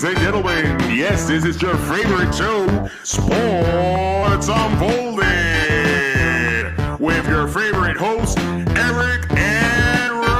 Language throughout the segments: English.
Ladies and gentlemen, yes, this is your favorite show, Sports Unfolded, with your favorite hosts, Eric and Ron.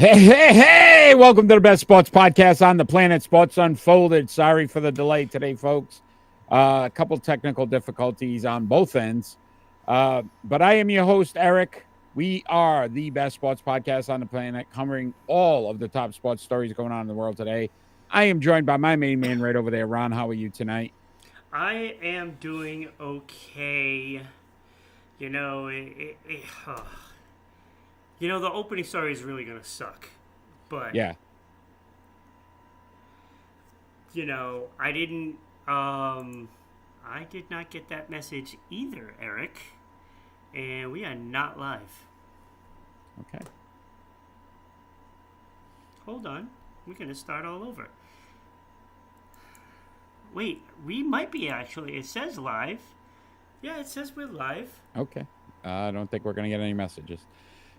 Hey, welcome to the best sports podcast on the planet, Sports Unfolded. Sorry for the delay today, folks. A couple technical difficulties on both ends. But I am your host, Eric. We are the best sports podcast on the planet, covering all of the top sports stories going on in the world today. I am joined by my main man right over there. Ron, how are you tonight? I am doing okay. You know, the opening story is really going to suck. But, Yeah. I did not get that message either, Eric. And we are not live. Okay. Hold on. We're going to start all over. Wait, we might be actually. It says live. Yeah, it says we're live. Okay. I don't think we're going to get any messages.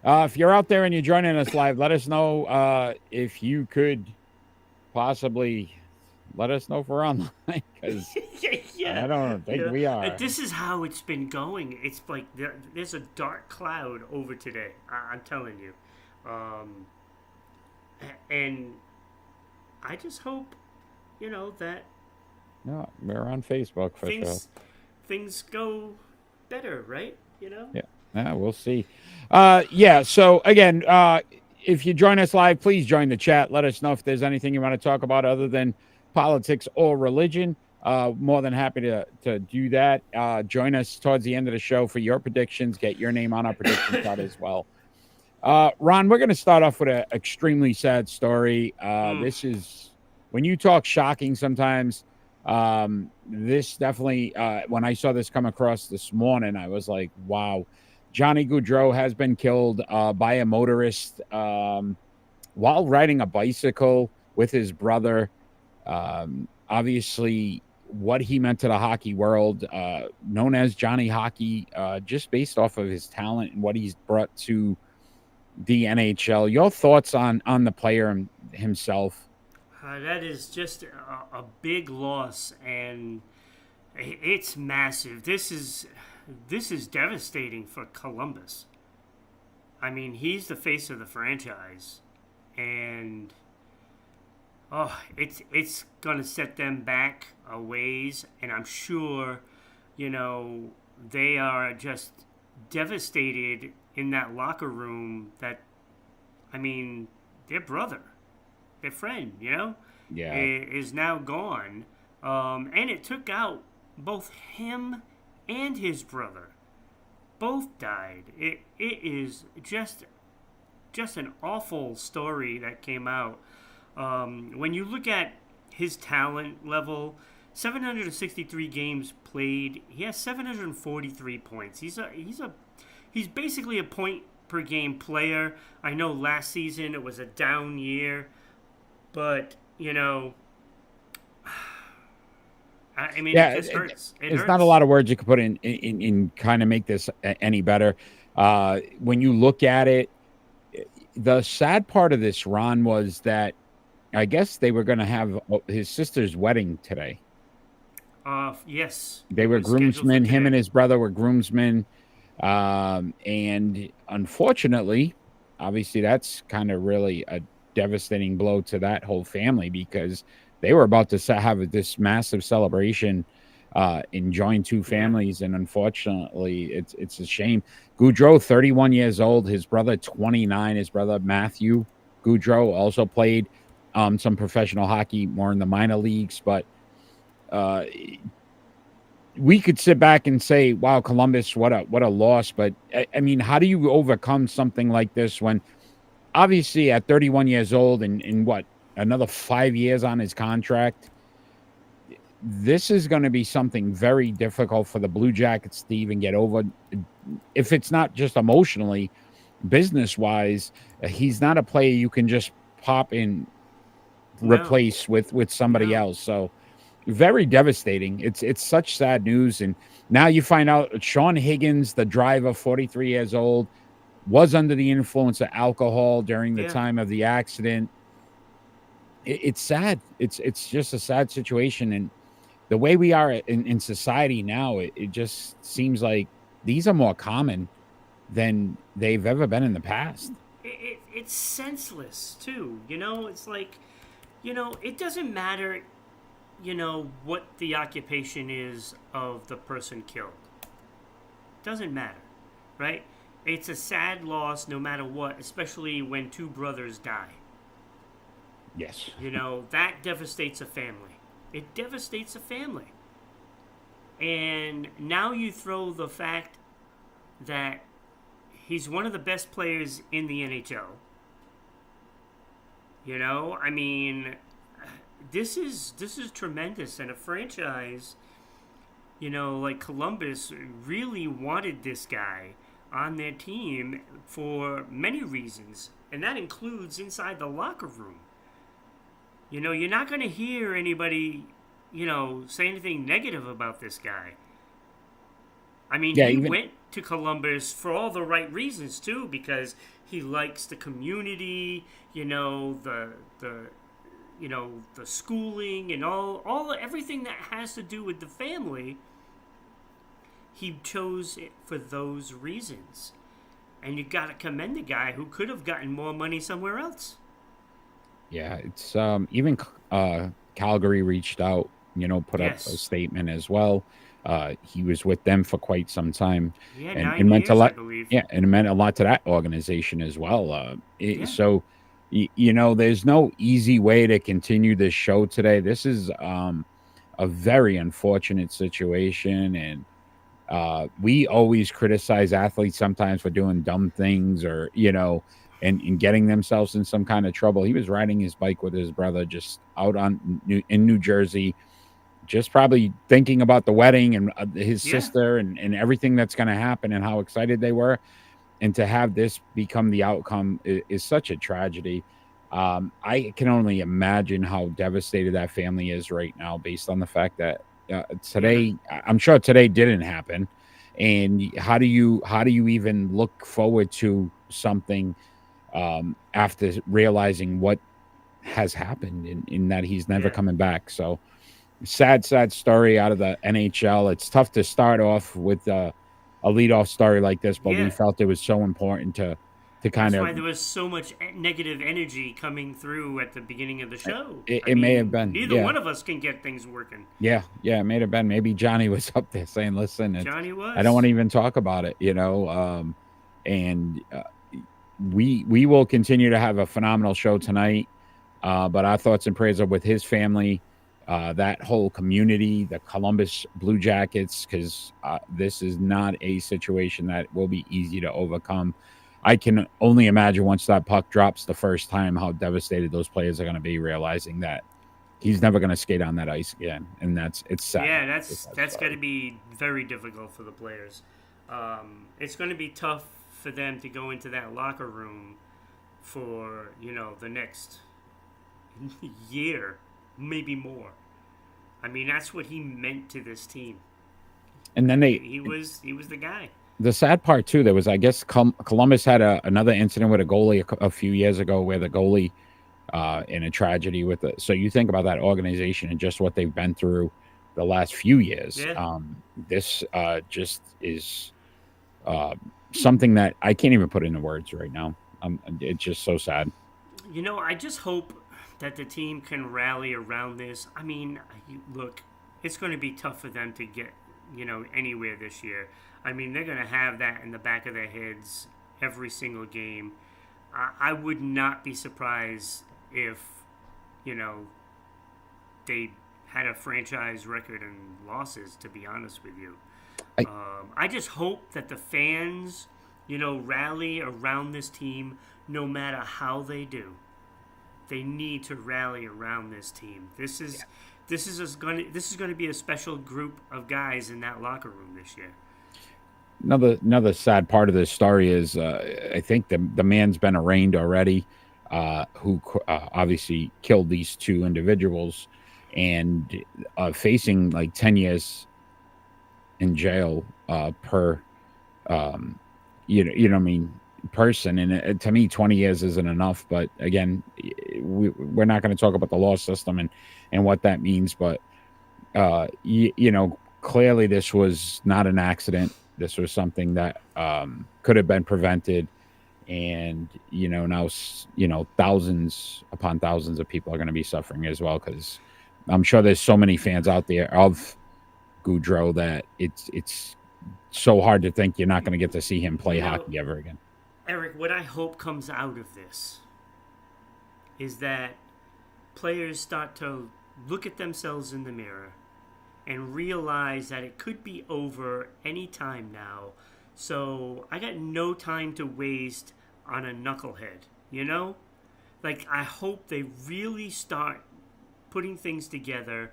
If you're out there and you're joining us live, let us know if you could possibly let us know if we're online, because Yeah. I don't think we are. This is how it's been going. It's like there's a dark cloud over today. I'm telling you. And I just hope, that No, we're on Facebook for sure. things go better, right? Yeah, we'll see. So again, if you join us live, please join the chat. Let us know if there's anything you want to talk about other than politics or religion. More than happy to do that. Join us towards the end of the show for your predictions. Get your name on our prediction card as well. Ron, we're going to start off with an extremely sad story. This is, when you talk shocking sometimes, this definitely, when I saw this come across this morning, I was like, wow. Johnny Gaudreau has been killed by a motorist while riding a bicycle with his brother. Obviously, what he meant to the hockey world, known as Johnny Hockey, just based off of his talent and what he's brought to the NHL. Your thoughts on the player himself? That is just a big loss, and it's massive. This is devastating for Columbus. I mean, he's the face of the franchise, and it's gonna set them back a ways, and I'm sure, they are just devastated in that locker room. That, I mean, their brother, their friend, is now gone, and it took out both him and his brother. Both died. It is just an awful story that came out. When you look at his talent level, 763 games played, he has 743 points. He's basically a point per game player. I know last season it was a down year, but I mean, it just hurts. It's not a lot of words you could put in kind of make this any better. When you look at it, the sad part of this, Ron, was that I guess they were going to have his sister's wedding today. Yes. They were groomsmen. Him and his brother were groomsmen. And unfortunately, obviously, that's kind of really a devastating blow to that whole family, because they were about to have this massive celebration, enjoying two families, and unfortunately, it's a shame. Gaudreau, 31 years old, his brother, 29. His brother, Matthew Gaudreau, also played some professional hockey, more in the minor leagues, but we could sit back and say, wow, Columbus, what a loss. But, I mean, how do you overcome something like this when, obviously, at 31 years old and what, another 5 years on his contract, this is going to be something very difficult for the Blue Jackets to even get over. If it's not just emotionally, business wise, he's not a player you can just pop in No, replace with somebody no. else. So very devastating. It's such sad news. And now you find out Sean Higgins, the driver, 43 years old, was under the influence of alcohol during the Yeah. time of the accident. It's sad. It's just a sad situation. And the way we are in society now, it just seems like these are more common than they've ever been in the past. It's senseless too. It's like, it doesn't matter, what the occupation is of the person killed. Doesn't matter, right? It's a sad loss no matter what, especially when two brothers die. Yes. That devastates a family. It devastates a family. And now you throw the fact that he's one of the best players in the NHL. I mean, this is tremendous, and a franchise, like Columbus, really wanted this guy on their team for many reasons, and that includes inside the locker room. You're not going to hear anybody, say anything negative about this guy. I mean, Yeah, he even went to Columbus for all the right reasons too, because he likes the community, the schooling and all everything that has to do with the family. He chose it for those reasons, and you got to commend the guy who could have gotten more money somewhere else. yeah, it's even Calgary reached out, put up a Yes. statement as well. He was with them for quite some time, Yeah, and it 9 meant a years, I lot. believe. Yeah, and it meant a lot to that organization as well. Yeah. So, there's no easy way to continue this show today. This is a very unfortunate situation, and we always criticize athletes sometimes for doing dumb things or and getting themselves in some kind of trouble. He was riding his bike with his brother just out in New Jersey, just probably thinking about the wedding and his Yeah. sister and everything that's going to happen and how excited they were. And to have this become the outcome is such a tragedy. I can only imagine how devastated that family is right now, based on the fact that Yeah. today, I'm sure today didn't happen. And how do you even look forward to something after realizing what has happened in that he's never Yeah. coming back? So sad story out of the NHL. It's tough to start off with a leadoff story like this, but we Yeah. felt it was so important to kind That's of why there was so much negative energy coming through at the beginning of the show. I it may have mean, been, neither yeah. one of us can get things working. Yeah, it may have been. Maybe Johnny was up there saying, "Listen, Johnny I don't want was. to even talk about it," and we will continue to have a phenomenal show tonight. But our thoughts and prayers are with his family, that whole community, the Columbus Blue Jackets, because this is not a situation that will be easy to overcome. I can only imagine once that puck drops the first time how devastated those players are going to be, realizing that he's never going to skate on that ice again, and it's sad. Yeah, It's a sad that's got to story. be very difficult for the players. It's going to be tough for them to go into that locker room for the next year, maybe more. I mean, that's what he meant to this team. And then He was the guy. the sad part too, there was, I guess, Columbus had another incident with a goalie a few years ago where the goalie in a tragedy with it. So you think about that organization and just what they've been through the last few years. Yeah. This just is uh, something that I can't even put into words right now. It's just so sad. I just hope that the team can rally around this. I mean, look, it's going to be tough for them to get, anywhere this year. I mean, they're going to have that in the back of their heads every single game. I would not be surprised if, you know, they had a franchise record in losses, to be honest with you. I, I just hope that the fans, rally around this team no matter how they do. They need to rally around this team. This is going to be a special group of guys in that locker room this year. Another sad part of this story is I think the man's been arraigned already, who obviously killed these two individuals, and facing like 10 years in jail per you know what I mean, person. And to me 20 years isn't enough, but again, we're not going to talk about the law system and what that means, but you know, clearly this was not an accident. This was something that could have been prevented. And, you know, now, you know, thousands upon thousands of people are going to be suffering as well, because I'm sure there's so many fans out there of Goudreau that it's so hard to think you're not going to get to see him play hockey ever again. Eric, what I hope comes out of this is that players start to look at themselves in the mirror and realize that it could be over any time now. So I got no time to waste on a knucklehead, you know? Like, I hope they really start putting things together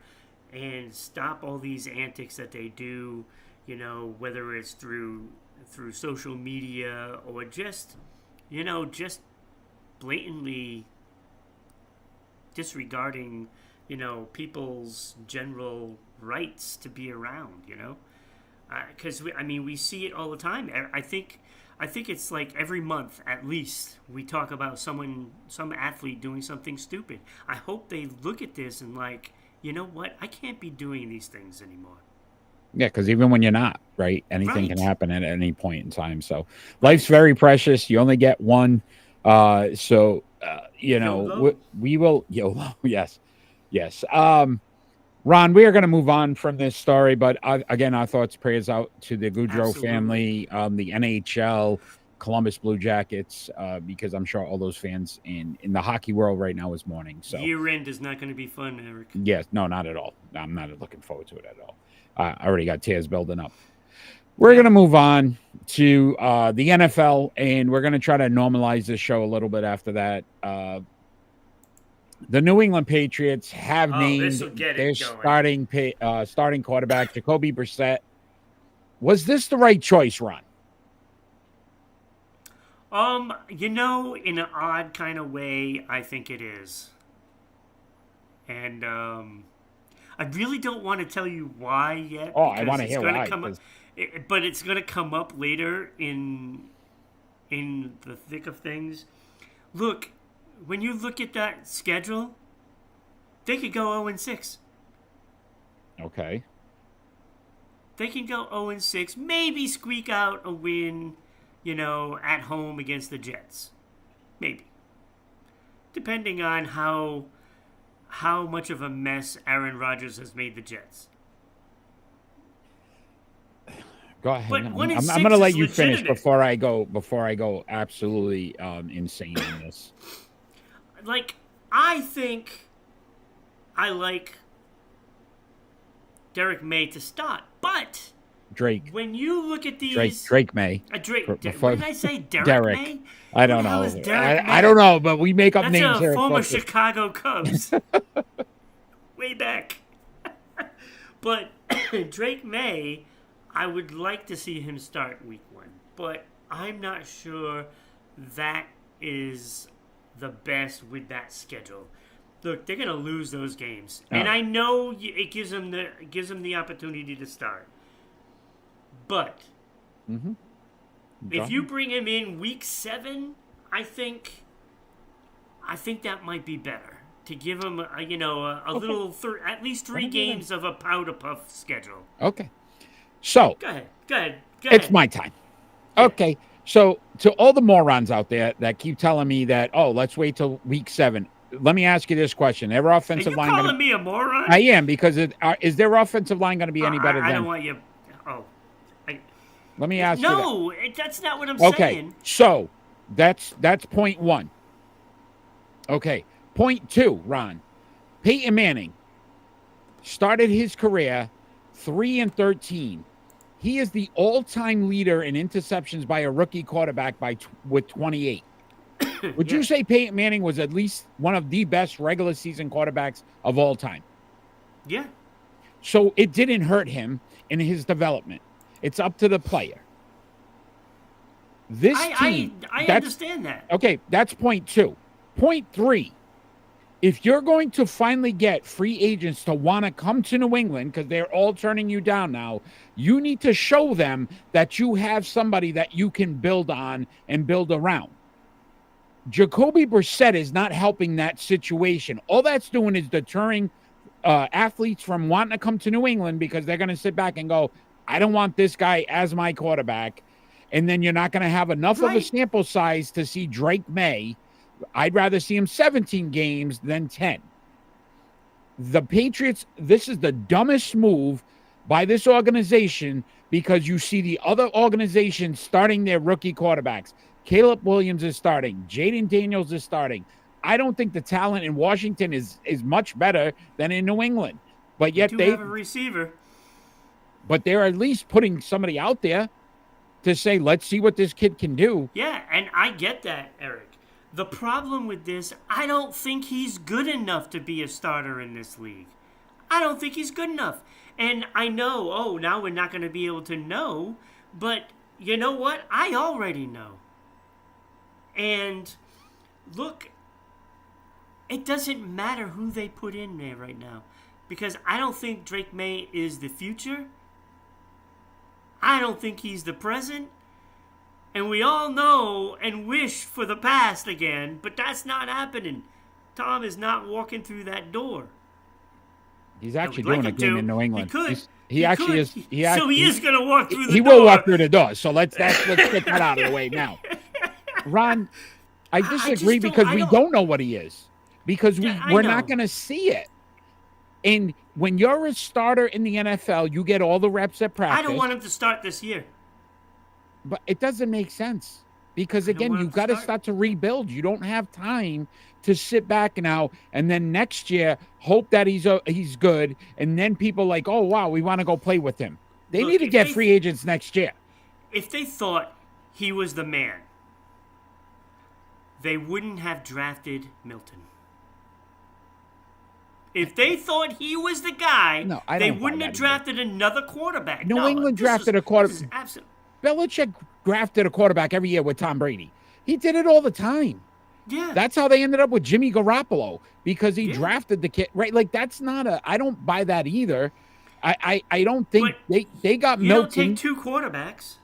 and stop all these antics that they do, you know, whether it's through social media or just, you know, just blatantly disregarding, you know, people's general rights to be around, you know? Because, we see it all the time. I think it's like every month at least we talk about some athlete doing something stupid. I hope they look at this and like, you know what? I can't be doing these things anymore. Yeah, because even when you're not, right, anything Right. can happen at any point in time. So life's very precious. You only get one. You know, YOLO. we will YOLO. Yes. Ron, we are going to move on from this story, but again, our thoughts, prayers out to the Goudreau family, the NHL, Columbus Blue Jackets, because I'm sure all those fans in the hockey world right now is mourning. So year end is not going to be fun, Eric. yes, no, not at all. I'm not looking forward to it at all. I already got tears building up. We're going to move on to the NFL, and we're going to try to normalize this show a little bit after that. The New England Patriots have named their starting quarterback, Jacoby Brissett. Was this the right choice, Ron? You know, in an odd kind of way, I think it is. And I really don't want to tell you why yet. Oh, I want to hear why. But it's going to come up later in the thick of things. Look, when you look at that schedule, they could go 0-6. Okay. They can go 0-6, maybe squeak out a win, you know, at home against the Jets. Maybe. Depending on how much of a mess Aaron Rodgers has made the Jets. Go ahead. But I'm going to let you finish before I go absolutely insane in this. Like, I think I like Derek May to start, but Drake. When you look at these, Drake May. What did I say? Derek May? I don't know. I don't know, but we make up names here. That's a former Chicago Cubs. Way back. But Drake May, I would like to see him start week 1, but I'm not sure that is the best with that schedule. Look, they're going to lose those games, and I know it gives them the opportunity to start. But if you bring him in week 7, I think that might be better to give him little at least 3 games of a powder puff schedule. Okay, so go ahead. It's my time. Yeah. Okay, so to all the morons out there that keep telling me that, let's wait till week 7. Let me ask you this question: their offensive line calling me a moron? I am, because is their offensive line going to be any better? I don't want you. Let me ask you. No, that's not what I'm saying. Okay, so that's point 1. Okay, point 2, Ron. Peyton Manning started his career 3-13. He is the all-time leader in interceptions by a rookie quarterback with 28. Would you say Peyton Manning was at least one of the best regular season quarterbacks of all time? Yeah. So it didn't hurt him in his development. It's up to the player. This team. I understand that. Okay, that's point 2. Point 3. If you're going to finally get free agents to want to come to New England because they're all turning you down now, you need to show them that you have somebody that you can build on and build around. Jacoby Brissett is not helping that situation. All that's doing is deterring athletes from wanting to come to New England because they're going to sit back and go, I don't want this guy as my quarterback. And then you're not going to have enough of a sample size to see Drake May. I'd rather see him 17 games than 10. The Patriots, this is the dumbest move by this organization because you see the other organizations starting their rookie quarterbacks. Caleb Williams is starting. Jaden Daniels is starting. I don't think the talent in Washington is much better than in New England. But yet they have a receiver. But they're at least putting somebody out there to say, let's see what this kid can do. Yeah, and I get that, Eric. The problem with this, I don't think he's good enough to be a starter in this league. I don't think he's good enough. And I know, now we're not going to be able to know, but you know what? I already know. And look, it doesn't matter who they put in there right now because I don't think Drake May is the future. I don't think he's the present. And we all know and wish for the past again, but that's not happening. Tom is not walking through that door. He's actually doing a game in New England. He could. He actually is. So he is going to walk through the door. He will walk through the door. So let's get that out of the way now. Ron, I disagree because we don't know what he is. Because we're not going to see it. And when you're a starter in the NFL, you get all the reps at practice. I don't want him to start this year. But it doesn't make sense. Because, again, you've got to start to rebuild. You don't have time to sit back now and then next year hope that he's good. And then people like, oh, wow, we want to go play with him. They need to get free agents next year. If they thought he was the man, they wouldn't have drafted Milton. If they thought he was the guy, they wouldn't have drafted another quarterback. New England drafted a quarterback. Belichick drafted a quarterback every year with Tom Brady. He did it all the time. Yeah. That's how they ended up with Jimmy Garoppolo because he drafted the kid. Right? Like, that's not I don't buy that either. I don't think they got Milton. You don't take two quarterbacks.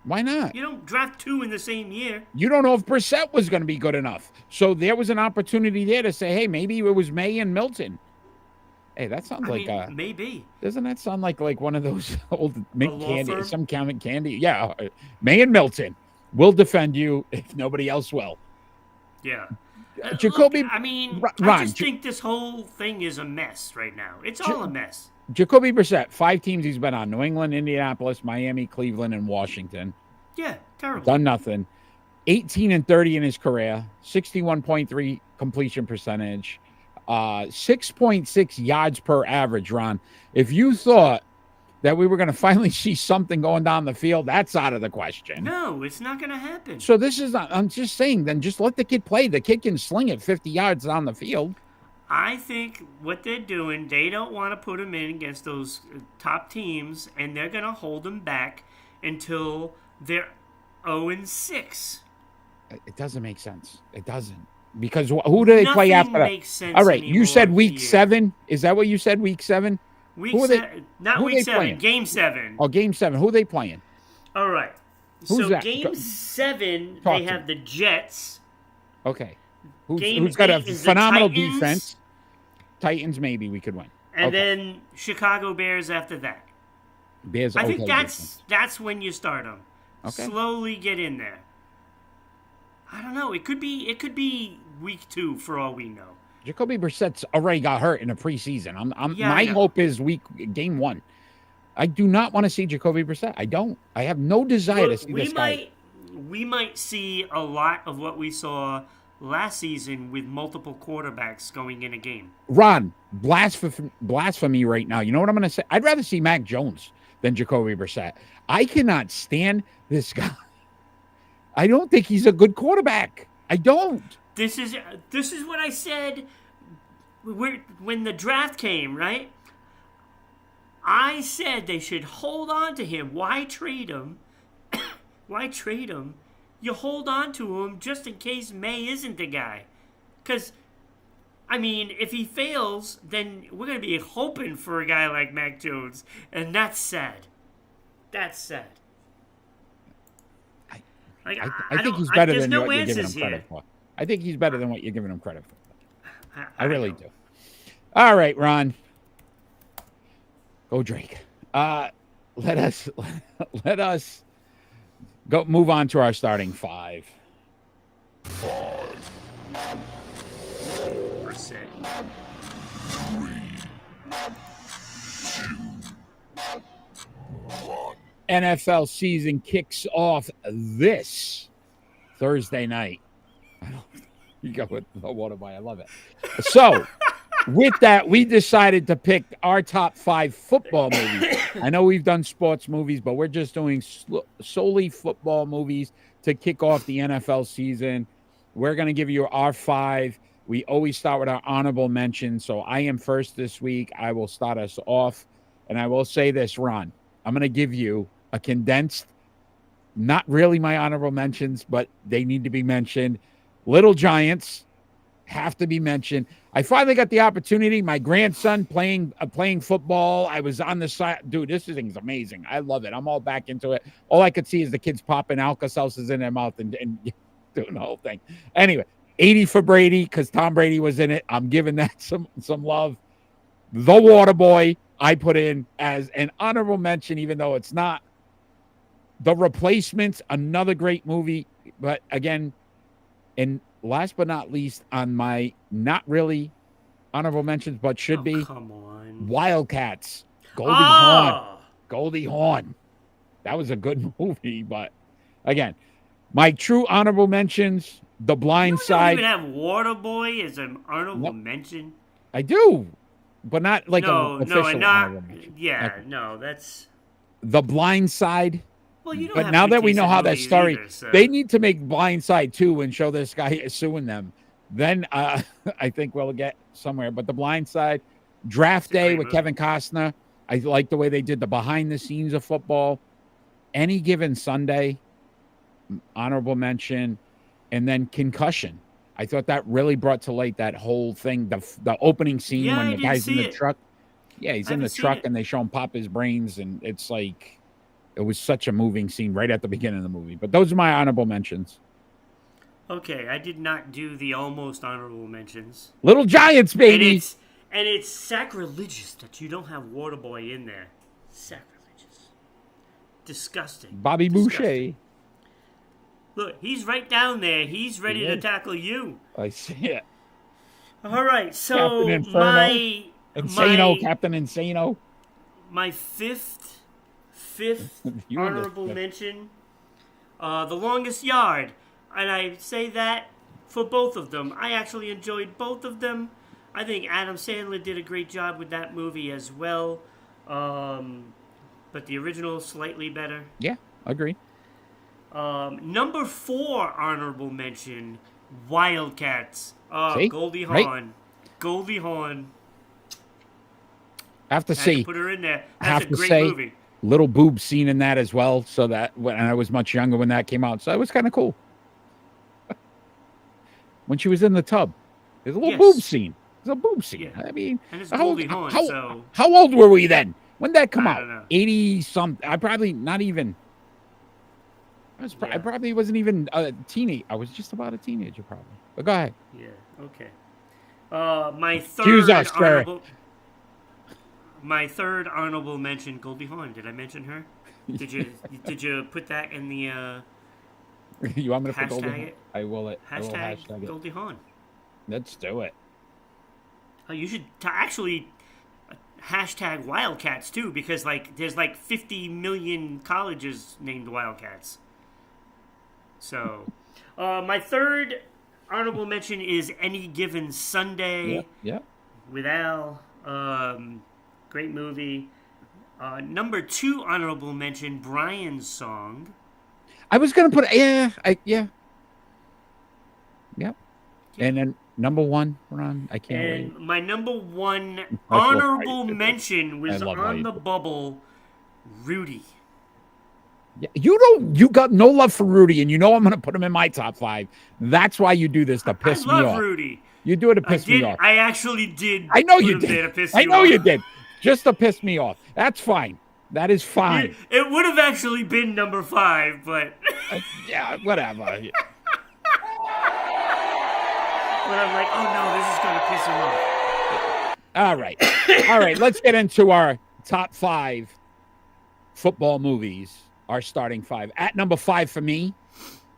Why not? You don't draft two in the same year. You don't know if Brissett was going to be good enough. So there was an opportunity there to say, hey, maybe it was May and Milton. Hey, that sounds maybe. Doesn't that sound like one of those old mint candy, some kind of candy? Yeah, May and Milton will defend you if nobody else will. Yeah. Jacoby, look, Ron, I just think this whole thing is a mess right now. It's all a mess. Jacoby Brissett, 5 teams he's been on: New England, Indianapolis, Miami, Cleveland, and Washington. Yeah, terrible. Done nothing. 18-30 in his career, 61.3 completion percentage. 6.6 yards per average, Ron. If you thought that we were going to finally see something going down the field, that's out of the question. No, it's not going to happen. So this is not, I'm just saying, then just let the kid play. The kid can sling it 50 yards down the field. I think what they're doing, they don't want to put him in against those top teams, and they're going to hold him back until they're 0-6. It doesn't make sense. It doesn't. Because who do they play after that? Makes sense. All right, you said week 7. Is that what you said, week 7? Week 7. Not week 7, game 7. Oh, game 7. Who are they playing? All right. Who's that? Game 7, they have the Jets. Okay. Who's got a phenomenal defense? Titans, maybe we could win. And then Chicago Bears after that. Bears. I think that's when you start them. Okay. Slowly get in there. I don't know. It could be week 2 for all we know. Jacoby Brissett's already got hurt in the preseason. My hope is game 1. I do not want to see Jacoby Brissett. I don't. I have no desire to see this guy. We might see a lot of what we saw last season with multiple quarterbacks going in a game. Ron, blasphemy right now. You know what I'm going to say? I'd rather see Mac Jones than Jacoby Brissett. I cannot stand this guy. I don't think he's a good quarterback. I don't. This is what I said when the draft came, right? I said they should hold on to him. Why trade him? Why trade him you hold on to him just in case May isn't the guy. Because, I mean, if he fails, then we're going to be hoping for a guy like Mac Jones. And that's sad. That's sad. I think he's better than what you're giving him credit for. I think he's better than what you're giving him credit for. I really do. All right, Ron. Go Drake. Let us go move on to our starting five. We're set. NFL season kicks off this Thursday night. You go with the water boy. I love it. So, with that, we decided to pick our top 5 football movies. I know we've done sports movies, but we're just doing solely football movies to kick off the NFL season. We're going to give you our 5. We always start with our honorable mention. So I am first this week. I will start us off. And I will say this, Ron. I'm going to give you a condensed, not really my honorable mentions, but they need to be mentioned. Little Giants have to be mentioned. I finally got the opportunity. My grandson playing football. I was on the side. Dude, this thing's amazing. I love it. I'm all back into it. All I could see is the kids popping Alka-Seltzers in their mouth and doing the whole thing. Anyway, 80 for Brady because Tom Brady was in it. I'm giving that some love. The Waterboy I put in as an honorable mention, even though it's not. The Replacements, another great movie. But again, and last but not least, on my not really honorable mentions, but should be, come on. Wildcats. Goldie Hawn. That was a good movie, but again, my true honorable mentions, The Blind Side. You don't even have Waterboy as an honorable mention? I do, but not like an official honorable mention. Yeah, okay. No, that's... The Blind Side. Well, you don't but have now that we know how that story, either, so. They need to make Blind Side 2 and show this guy is suing them. Then I think we'll get somewhere. But The Blind Side, Draft Day with Kevin Costner. I like the way they did the behind the scenes of football. Any Given Sunday, honorable mention, and then Concussion. I thought that really brought to light that whole thing. The opening scene when the guy's in the truck. Yeah, he's in the truck and they show him pop his brains, and it's like. It was such a moving scene right at the beginning of the movie. But those are my honorable mentions. Okay, I did not do the almost honorable mentions. Little Giants, baby! And it's sacrilegious that you don't have Waterboy in there. Sacrilegious. Disgusting. Bobby Boucher. Look, he's right down there. He's ready to tackle you. I see it. All right, so Captain Insano. My fifth honorable mention, The Longest Yard. And I say that for both of them. I actually enjoyed both of them. I think Adam Sandler did a great job with that movie as well. But the original, slightly better. Yeah, agree. Number 4 honorable mention, Wildcats. Goldie Hawn. Right? Goldie Hawn. I have to say. Put her in there. That's a great movie. Little boob scene in that as well. So that when I was much younger when that came out. So it was kind of cool. When she was in the tub. There's a little boob scene. There's a boob scene. Yeah. I mean, and it's Goldie Hawn, how old were we then? When did that come out? Don't know. 80-something. I probably not even. I probably wasn't even a teenager. I was just about a teenager probably. But go ahead. Yeah, okay. My third honorable mention, Goldie Hawn. Did I mention her? Did you put that in the you want me to put Goldie Hawn? I will hashtag it. Goldie Hawn. Let's do it. Oh, you should actually hashtag Wildcats too, because there's 50 million colleges named Wildcats. So, my third honorable mention is Any Given Sunday. Yeah. With Al. Great movie. Number 2 honorable mention, Brian's Song. I was gonna put Yep. And then number 1, Ron. I can't wait. My number 1 honorable mention was on the bubble, Rudy. Yeah, you got no love for Rudy, and you know I'm going to put him in my top 5. That's why you do this, to I piss me love off. Rudy. You do it to piss me off. I actually did. I know put you him there to did. piss I you know off. you did. Just to piss me off. That's fine. That is fine. It would have actually been number 5, but Yeah, whatever. but I'm like, oh no, this is gonna piss him off. All right. All right. Let's get into our top 5 football movies, our starting 5. At number 5 for me,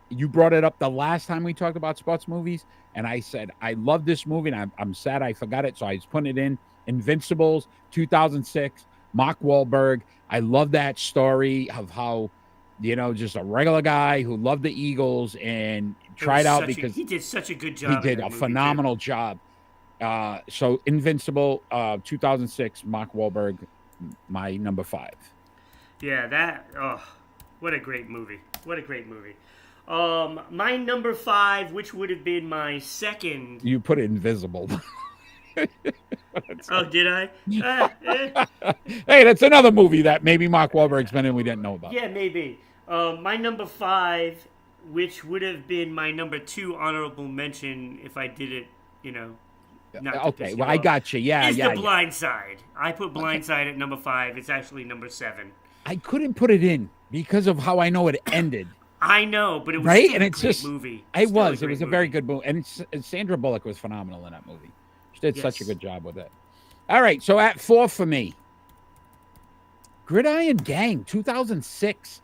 you brought it up the last time we talked about sports movies, and I said, I love this movie, and I'm sad I forgot it, so I was putting it in. Invincibles, 2006, Mark Wahlberg. I love that story of how, just a regular guy who loved the Eagles and tried out because he did such a good job. he did a phenomenal job. So Invincible, 2006, Mark Wahlberg, my number 5. Yeah, what a great movie. What a great movie. My number 5, which would have been my second. You put Invisible. Oh, did I? Hey, that's another movie that maybe Mark Wahlberg's been in we didn't know about. Yeah, maybe. My number 5, which would have been my number 2 honorable mention if I did it, not to Okay, piss you well, I off, got you. Yeah, is yeah. The Blind Side. I put Blind Side at number 5. It's actually number 7. I couldn't put it in because of how I know it ended. I know, but it was right, still and a it's great just movie. It was a very good movie, and Sandra Bullock was phenomenal in that movie. She did such a Yes. good job with it. All right, so at 4 for me, Gridiron Gang, 2006,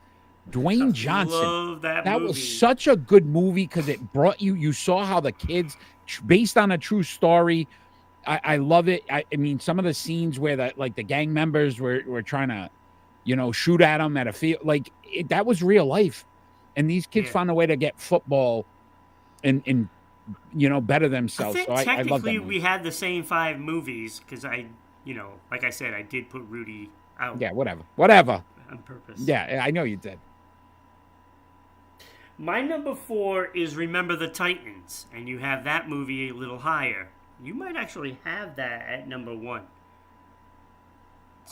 Dwayne Johnson. Love that That movie. was such a good movie because it brought you saw how the kids, based on a true story. I love it. I mean, some of the scenes where the gang members were trying to, shoot at them at a field, that was real life. And these kids found a way to get football and better themselves. I think so I love that technically movie. we had the same 5 movies because like I said, I did put Rudy out. Yeah, whatever. On purpose. Yeah, I know you did. My number 4 is Remember the Titans, and you have that movie a little higher. You might actually have that at number 1.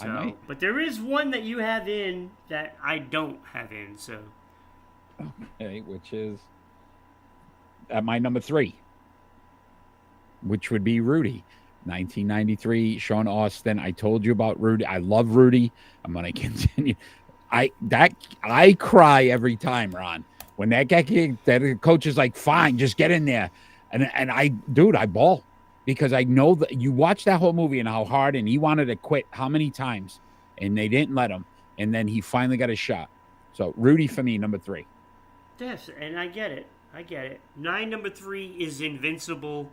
I might. But there is one that you have in that I don't have in. So. Okay, which is at my number 3, which would be Rudy, 1993, Sean Austin. I told you about Rudy. I love Rudy. I'm gonna continue. I cry every time, Ron. When that coach is like, fine, just get in there. And I bawl because I know that you watch that whole movie and how hard, and he wanted to quit how many times, and they didn't let him. And then he finally got a shot. So Rudy for me, number 3. Yes, and I get it. My number 3 is Invincible.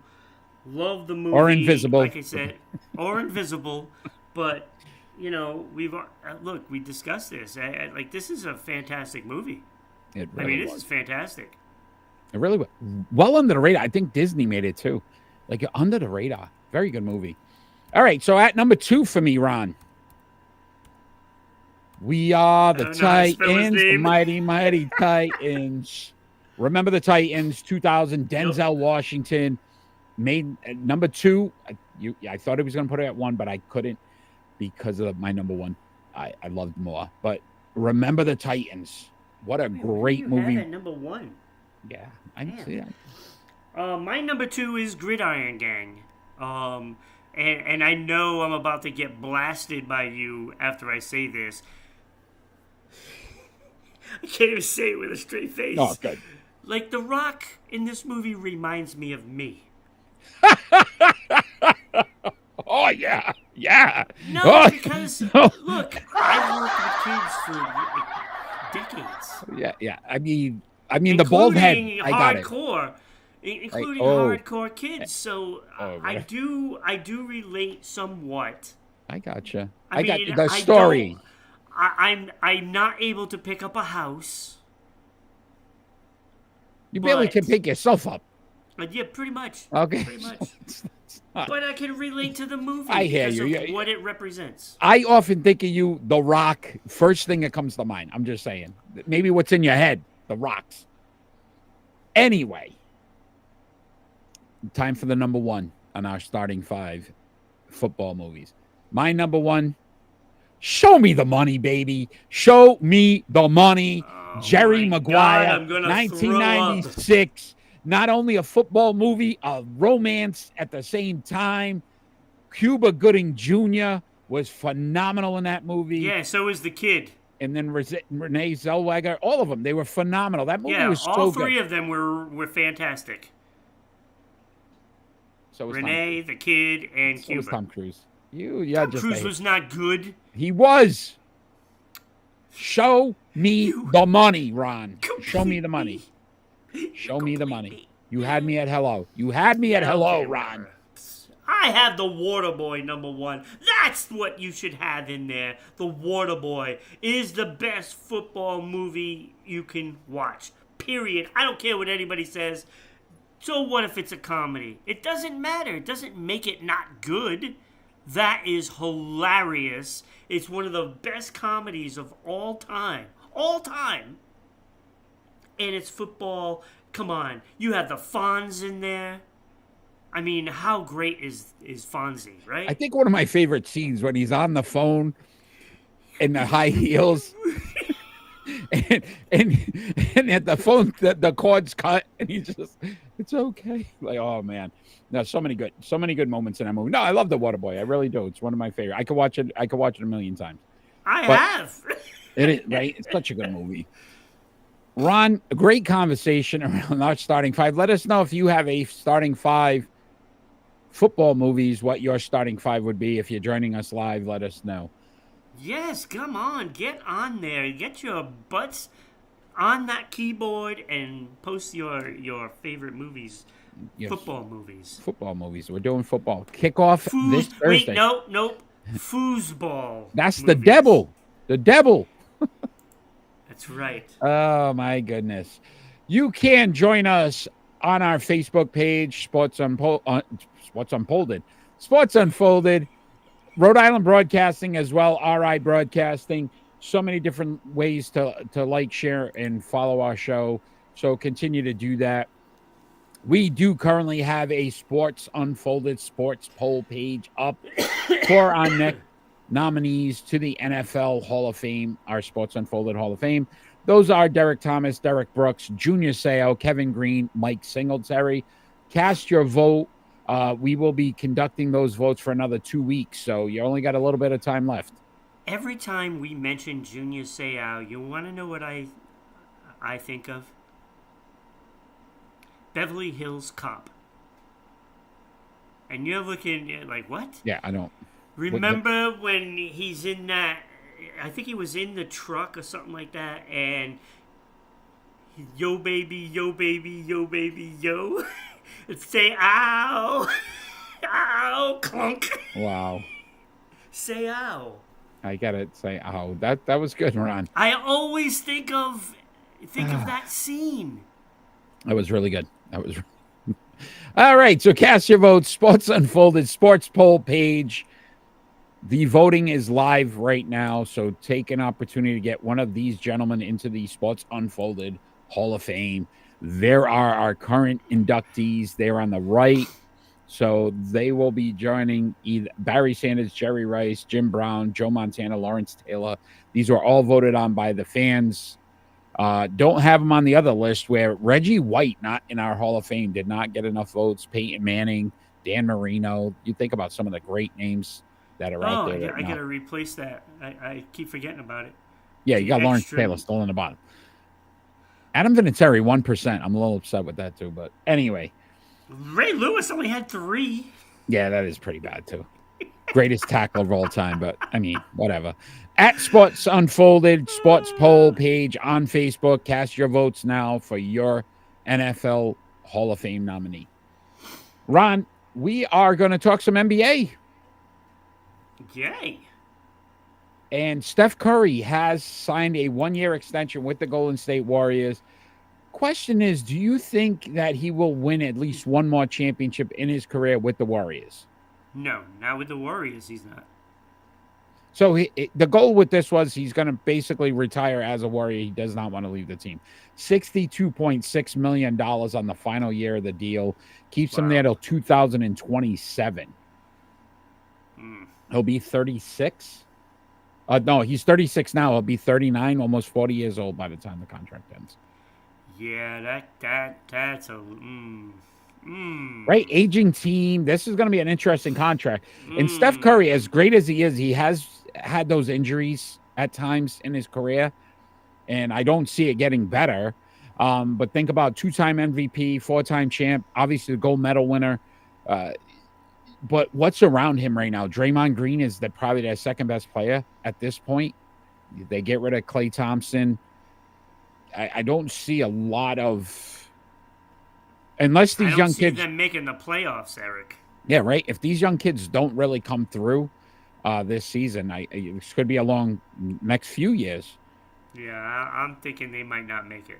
Love the movie. Or Invisible. Like I said. Or Invisible. But, we discussed this. This is a fantastic movie. It really this is fantastic. It really was. Well under the radar. I think Disney made it too. Under the radar. Very good movie. All right, so at number 2 for me, Ron. We are the Titans, the mighty, mighty Titans. Remember the Titans, 2000, Denzel Washington. Made number 2. I thought he was going to put it at 1, but I couldn't because of my number 1. I loved more. But Remember the Titans. What a great movie. Have at number 1. Yeah, I can see that. My number 2 is Gridiron Gang. And I know I'm about to get blasted by you after I say this. I can't even say it with a straight face. Oh, good. The Rock in this movie reminds me of me. Oh, yeah. Yeah. No, because, look, I've worked with kids for decades. Yeah. I mean the bald head, I got it. Including hardcore kids. So I do relate somewhat. I gotcha. I got mean, the story. I'm not able to pick up a house. You barely can pick yourself up. Yeah, pretty much. Okay. Pretty much. But I can relate to the movie I hear because you. of what it represents. I often think of you, The Rock, first thing that comes to mind. I'm just saying. Maybe what's in your head, The Rocks. Anyway, time for the number 1 on our starting 5 football movies. My number 1 Show me the money, baby. Show me the money. Oh Jerry my Maguire, God, I'm gonna throw up. 1996. Not only a football movie, a romance at the same time. Cuba Gooding Jr. was phenomenal in that movie. Yeah, so is the kid. And then Renee Zellweger, all of them, they were phenomenal. That movie Yeah, was so all good. three of them were fantastic. So was Renee, the kid, and So Cuba. was Tom Cruise. Tom Cruise was not good. He was. Show me the money, Ron. Show me the money. Show me the money. You had me at hello. You had me at hello, Ron. I have the Waterboy #1. That's what you should have in there. The Waterboy is the best football movie you can watch. Period. I don't care what anybody says. So what if it's a comedy? It doesn't matter. It doesn't make it not good. That is hilarious. It's one of the best comedies of all time. All time. And it's football. Come on. You have the Fonz in there. I mean, how great is Fonzie, right? I think one of my favorite scenes when he's on the phone in the high heels and at the phone the cord's cut and he's just it's okay. Like, oh man. No, so many good moments in that movie. No, I love The Waterboy. I really do. It's one of my favorite. I could watch it a million times. I have. It is, right? It's such a good movie. Ron, a great conversation around our starting five. Let us know if you have a starting five football movies, what your starting five would be. If you're joining us live, let us know. Yes, come on. Get on there. Get your butts on that keyboard and post your favorite movies. Yes. Football movies. Football movies. We're doing football. Kickoff this Thursday. Wait, nope. Foosball. That's movies. the devil. The devil. That's right. Oh, my goodness. You can join us on our Facebook page, Sports Unfolded, Rhode Island Broadcasting as well, RI Broadcasting. So many different ways to like, share, and follow our show. So continue to do that. We do currently have a Sports Unfolded sports poll page up for our next nominees to the NFL Hall of Fame, our Sports Unfolded Hall of Fame. Those are Derek Thomas, Derek Brooks, Junior Seau, Kevin Green, Mike Singletary. Cast your vote. We will be conducting those votes for another 2 weeks, so you only got a little bit of time left. Every time we mention Junior Seau, you want to know what I think of? Beverly Hills Cop. And you're looking at like, what? Yeah, I don't. Remember when he's in that, I think he was in the truck or something like that, and yo baby, yo baby, yo baby, yo. Say ow. Ow, clunk. Wow. Say ow. I gotta say, ow. That was good, Ron. I always think of that scene. That was really good. That was all right. So cast your votes. Sports Unfolded sports poll page. The voting is live right now. So take an opportunity to get one of these gentlemen into the Sports Unfolded Hall of Fame. There are our current inductees. They're on the right. So they will be joining either Barry Sanders, Jerry Rice, Jim Brown, Joe Montana, Lawrence Taylor. These were all voted on by the fans. Don't have them on the other list where Reggie White, not in our Hall of Fame, did not get enough votes. Peyton Manning, Dan Marino. You think about some of the great names that are out there. I got to replace that. I keep forgetting about it. Yeah, you got Lawrence Taylor still in the bottom. Adam Vinatieri, 1%. I'm a little upset with that too. But anyway. Ray Lewis only had 3. Yeah, that is pretty bad too. Greatest tackle of all time, but I mean, whatever. At Sports Unfolded, sports poll page on Facebook. Cast your votes now for your NFL Hall of Fame nominee. Ron, we are going to talk some NBA. Yay. And Steph Curry has signed a 1-year extension with the Golden State Warriors. Question is, do you think that he will win at least one more championship in his career with the Warriors? No, not with the Warriors. He's not. So the goal with this was he's going to basically retire as a Warrior. He does not want to leave the team. $62.6 million on the final year of the deal. Keeps him there till 2027. He'll be 36. No, he's 36 now. He'll be 39, almost 40 years old by the time the contract ends. Yeah, that's a Right, aging team. This is going to be an interesting contract. And Steph Curry, as great as he is, he has had those injuries at times in his career, and I don't see it getting better. But think about 2-time MVP, 4-time champ, obviously the gold medal winner. But what's around him right now? Draymond Green is probably their second best player at this point. They get rid of Klay Thompson. I don't see a lot of, unless these young kids them making the playoffs, Eric. Yeah, right. If these young kids don't really come through this season, it could be a long next few years. Yeah, I'm thinking they might not make it.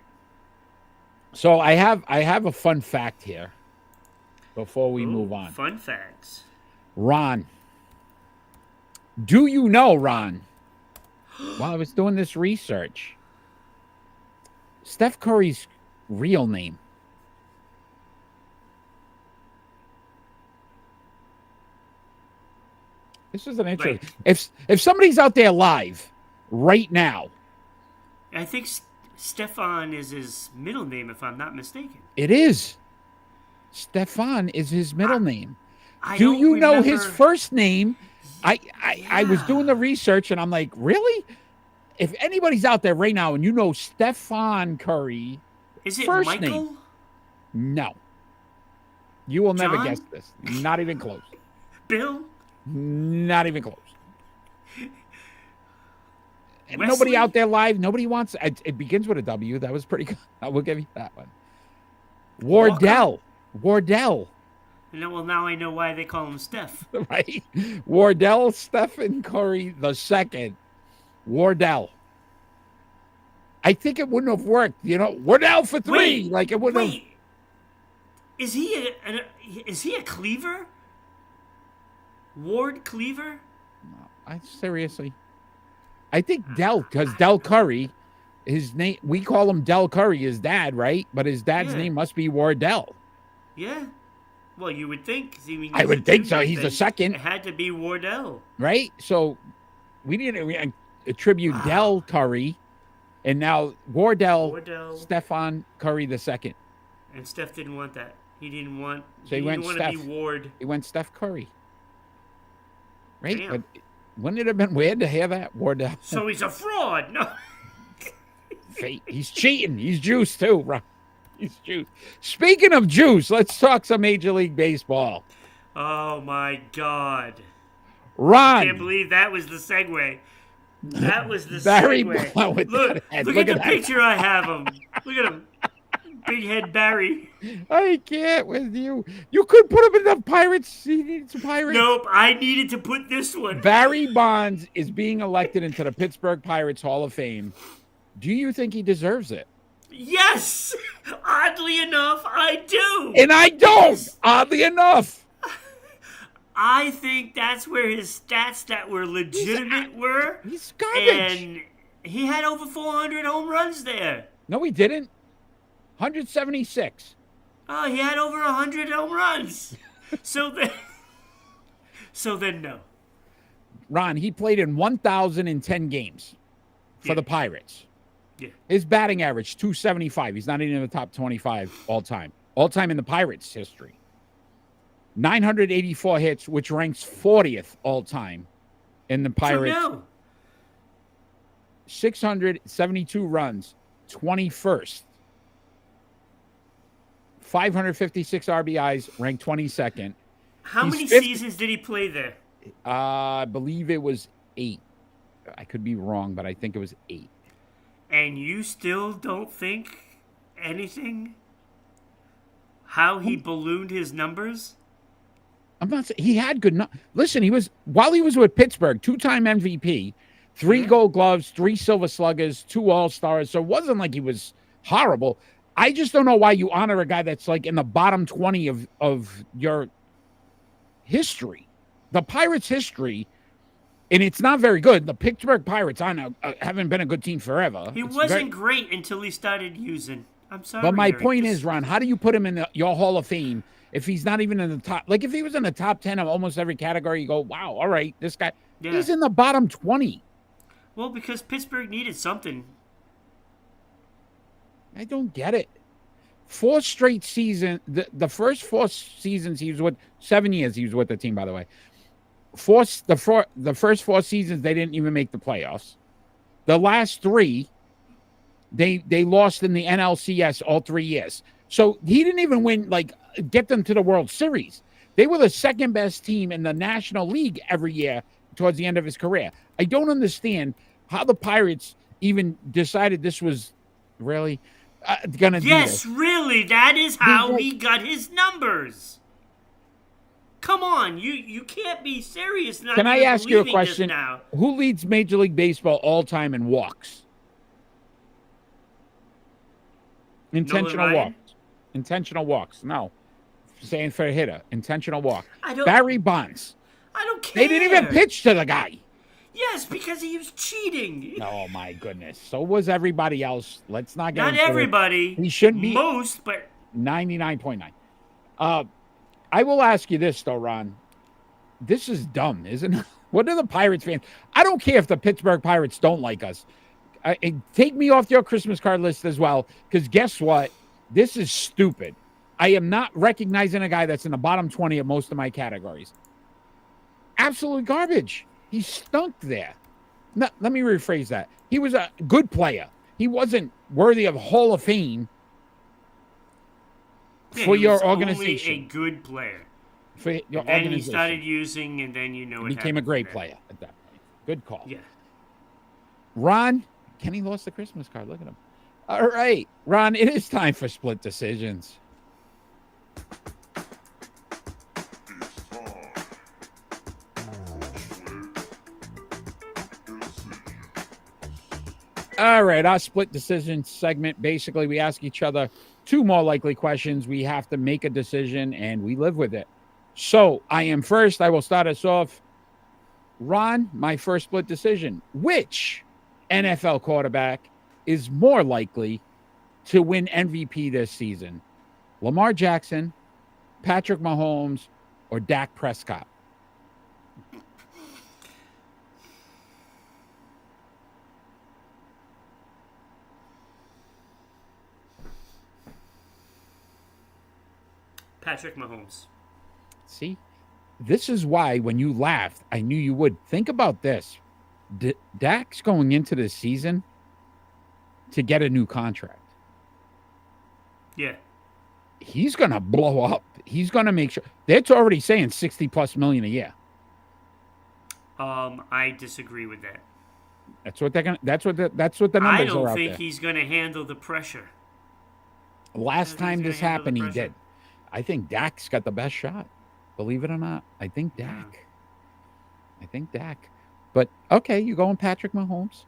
So I have a fun fact here before we move on. Fun facts. Ron, do you know, Ron, while I was doing this research, Steph Curry's real name? This is an interesting. If somebody's out there live right now, I think Stefan is his middle name, if I'm not mistaken. It is. Stefan is his middle name. Do you remember... know his first name? I was doing the research and I'm like, really? If anybody's out there right now and you know Stefan Curry, is it first Michael? Name, no. You will never John? guess this. Not even close. Bill? Not even close. And Wesley? nobody out there live. Nobody wants. It begins with a W. That was pretty good. I will give you that one. Wardell. Wardell. Well, now I know why they call him Steph. Right. Wardell Stephen Curry II. Wardell. I think it wouldn't have worked. Wardell for 3. Like it wouldn't have. Is he a Cleaver? Ward Cleaver? No, seriously. I think because Del Curry, his name, we call him Del Curry, his dad, right? But his dad's name must be Wardell. Yeah. Well, you would think. I would think so. He's the second. It had to be Wardell. Right? So we need to attribute Del Curry, and now Wardell Stefan Curry II. And Steph didn't want that. He didn't want. So he went Steph. To be Ward. He went Steph Curry. Right? Damn. But wouldn't it have been weird to hear that? Wardell. So he's a fraud. No. He's cheating. He's juice too, bro. He's juice. Speaking of juice, let's talk some Major League Baseball. Oh my God. Ron. I can't believe that was the segue. That was the Barry segue. Blount with Look that head. at the picture I have him. Look at him. Big head Barry. I can't with you. You could put him in the Pirates. He needs some Pirates. Nope, I needed to put this one. Barry Bonds is being elected into the Pittsburgh Pirates Hall of Fame. Do you think he deserves it? Yes! Oddly enough, I do. And I don't, oddly enough. I think that's where his stats that were legitimate were. He's garbage. And he had over 400 home runs there. No, he didn't. 176. Oh, he had over 100 home runs. So then no. Ron, he played in 1,010 games for the Pirates. Yeah. His batting average, 275. He's not even in the top 25 all time. All time in the Pirates' history. 984 hits, which ranks 40th all time in the Pirates. So no. 672 runs, 21st. 556 RBIs, ranked 22nd. How many seasons did he play there? I believe it was 8. I could be wrong, but I think it was 8. And you still don't think anything? How he ballooned his numbers? I'm not saying he had good. Listen, while he was with Pittsburgh, 2-time MVP, 3 Gold Gloves, 3 Silver Sluggers, 2 All-Stars. So it wasn't like he was horrible. I just don't know why you honor a guy that's like in the bottom 20 of your history, the Pirates' history, and it's not very good. The Pittsburgh Pirates, I know, haven't been a good team forever. He wasn't great until he started using. I'm sorry. But my point is, Ron, how do you put him in your Hall of Fame if he's not even in the top? Like if he was in the top 10 of almost every category, you go, wow, all right, this guy, he's in the bottom 20. Well, because Pittsburgh needed something. I don't get it. 4 straight season. The first 4 seasons he was with, 7 years he was with the team, by the way. The first 4 seasons they didn't even make the playoffs. The last 3, they lost in the NLCS all 3 years. So he didn't even win, like, get them to the World Series. They were the second best team in the National League every year towards the end of his career. I don't understand how the Pirates even decided this was really going to do this. Yes, really, that is how he got his numbers. Come on, you can't be serious. Can I ask you a question? Who leads Major League Baseball all time in walks? Intentional walks. Intentional walks. No. Saying for a hitter. Intentional walk. Barry Bonds. I don't care. They didn't even pitch to the guy. Yes, because he was cheating. Oh, my goodness. So was everybody else. Let's not get into everybody. He shouldn't be. Most, but 99.9. I will ask you this, though, Ron. This is dumb, isn't it? What are the Pirates fans? I don't care if the Pittsburgh Pirates don't like us. Take me off your Christmas card list as well, because guess what? This is stupid. I am not recognizing a guy that's in the bottom 20 of most of my categories. Absolute garbage. He stunk there. No, let me rephrase that. He was a good player. He wasn't worthy of Hall of Fame for your organization. Only a good player. For your then organization. He started using, and then what became a great player at that point. Good call. Yeah. Ron, Kenny lost the Christmas card. Look at him. All right, Ron, it is time for split decisions. All right, our split decision segment. Basically, we ask each other 2 more likely questions. We have to make a decision, and we live with it. So I am first. I will start us off. Ron, my first split decision. Which NFL quarterback is more likely to win MVP this season? Lamar Jackson, Patrick Mahomes, or Dak Prescott? Patrick Mahomes. See, this is why when you laughed, I knew you would. Think about this. Dak's going into this season to get a new contract. Yeah. He's going to blow up. He's going to make sure. They're already saying $60+ million a year. I disagree with that. That's what they're going to, that's what the numbers are out there. I don't think he's going to handle the pressure. Last time this happened, he did. I think Dak's got the best shot. Believe it or not. I think Dak. But, okay, you're going Patrick Mahomes.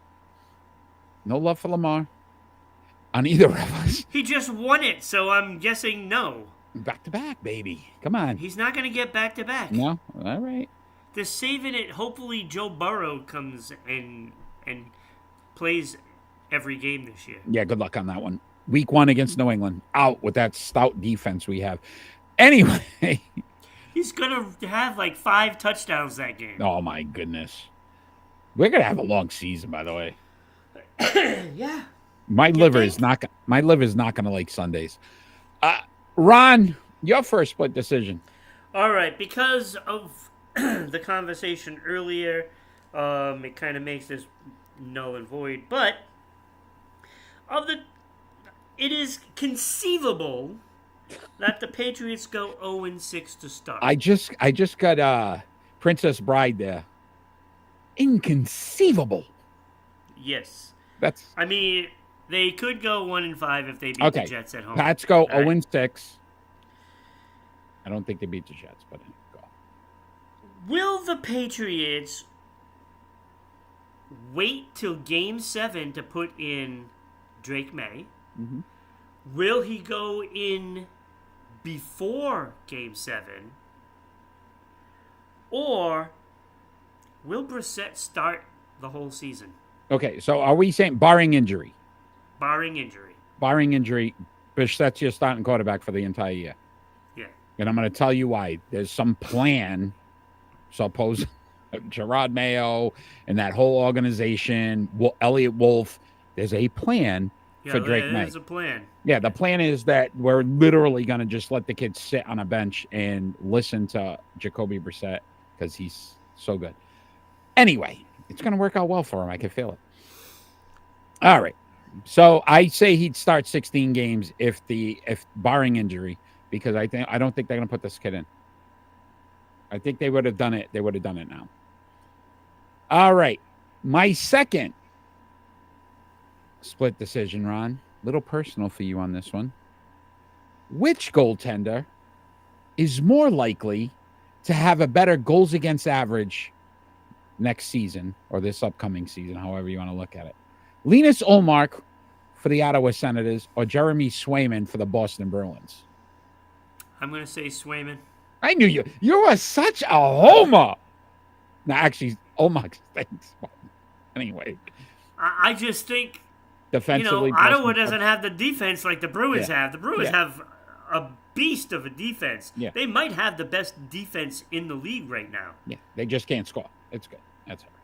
No love for Lamar on either of us. He just won it, so I'm guessing no. Back-to-back, baby. Come on. He's not going to get back-to-back. No? All right. They're saving it. Hopefully Joe Burrow comes and plays every game this year. Yeah, good luck on that one. Week 1 against New England. Out with that stout defense we have. Anyway. He's going to have like 5 touchdowns that game. Oh, my goodness. We're going to have a long season, by the way. Yeah. My liver is not going to like Sundays. Ron, your first split decision. All right. Because of the conversation earlier, it kind of makes this null and void. But it is conceivable that the Patriots go 0-6 to start. I just got Princess Bride there. Inconceivable. Yes. I mean, they could go 1-5 if they beat the Jets at home. Pats go 0-6. I don't think they beat the Jets, but go. Will the Patriots wait till Game 7 to put in Drake May? Mm-hmm. Will he go in before Game 7? Or will Brissett start the whole season? Okay, so are we saying barring injury? Barring injury. Barring injury, Brissett's your starting quarterback for the entire year. Yeah. And I'm going to tell you why. There's some plan, suppose. Gerard Mayo and that whole organization, Elliot Wolf, there's a plan for Drake May. There's a plan. Yeah, the plan is that we're literally going to just let the kids sit on a bench and listen to Jacoby Brissett because he's so good. Anyway, it's going to work out well for him. I can feel it. All right. So I say he'd start 16 games if barring injury, because I don't think they're going to put this kid in. I think they would have done it. They would have done it now. All right. My second split decision, Ron. Little personal for you on this one. Which goaltender is more likely to have a better goals against average next season or this upcoming season, however you want to look at it? Linus Ullmark for the Ottawa Senators or Jeremy Swayman for the Boston Bruins? I'm going to say Swayman. I knew you. You are such a homer. No, actually, Ullmark stinks. Anyway. I just think, defensively, Ottawa doesn't have the defense like the Bruins have. The Bruins have a beast of a defense. Yeah. They might have the best defense in the league right now. Yeah, they just can't score. It's good. That's all right.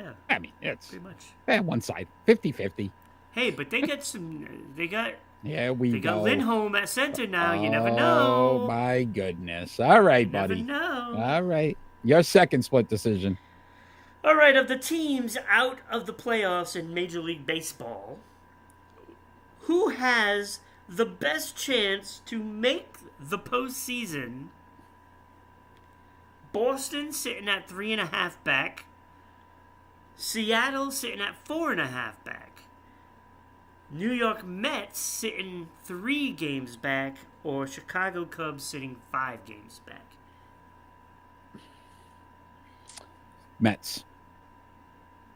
Yeah. I mean, it's pretty much. One side, 50-50. Hey, but they got some. They got. Yeah, They got Lindholm at center now. You never know. Oh my goodness! All right, buddy. Never know. All right, your second split decision. All right, of the teams out of the playoffs in Major League Baseball, who has the best chance to make the postseason? Boston sitting at 3.5 back. Seattle sitting at 4.5 back. New York Mets sitting 3 games back, or Chicago Cubs sitting 5 games back. Mets.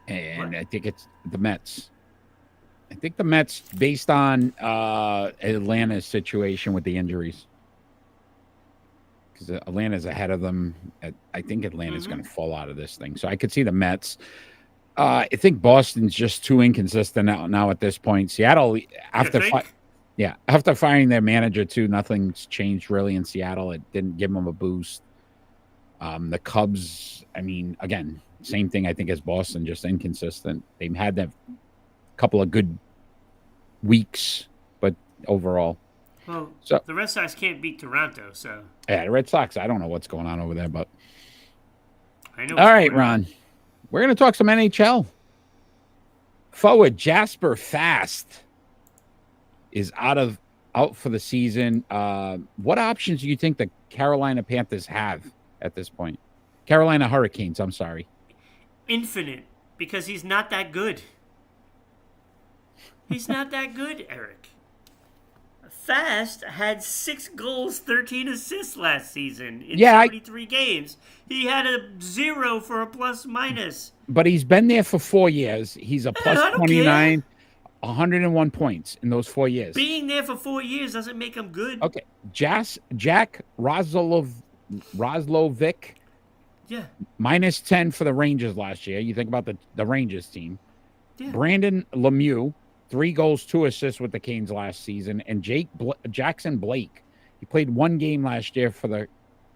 And I think it's the Mets. I think the Mets, based on Atlanta's situation with the injuries. Because Atlanta's ahead of them. I think Atlanta's going to fall out of this thing. So I could see the Mets. I think Boston's just too inconsistent now at this point. Seattle, after firing their manager too, nothing's changed really in Seattle. It didn't give them a boost. The Cubs, I mean, again, same thing I think as Boston, just inconsistent. They've had that couple of good weeks, but overall. Well, so the Red Sox can't beat Toronto, so. Yeah, the Red Sox, I don't know what's going on over there, but. I know. All right, Ron. We're going to talk some NHL. Forward Jasper Fast is out for the season. What options do you think the Carolina Panthers have at this point? Carolina Hurricanes, I'm sorry. Infinite, because he's not that good. He's not that good, Eric. Fast had 6 goals, 13 assists last season in 73 games. He had a 0 for a plus minus. But he's been there for 4 years. He's a plus 29, 101 points in those 4 years. Being there for 4 years doesn't make him good. Okay. Jack Roslovic. Yeah. Minus 10 for the Rangers last year. You think about the Rangers team. Yeah. Brandon Lemieux. 3 goals, 2 assists with the Canes last season. And Jackson Blake, he played 1 game last year for the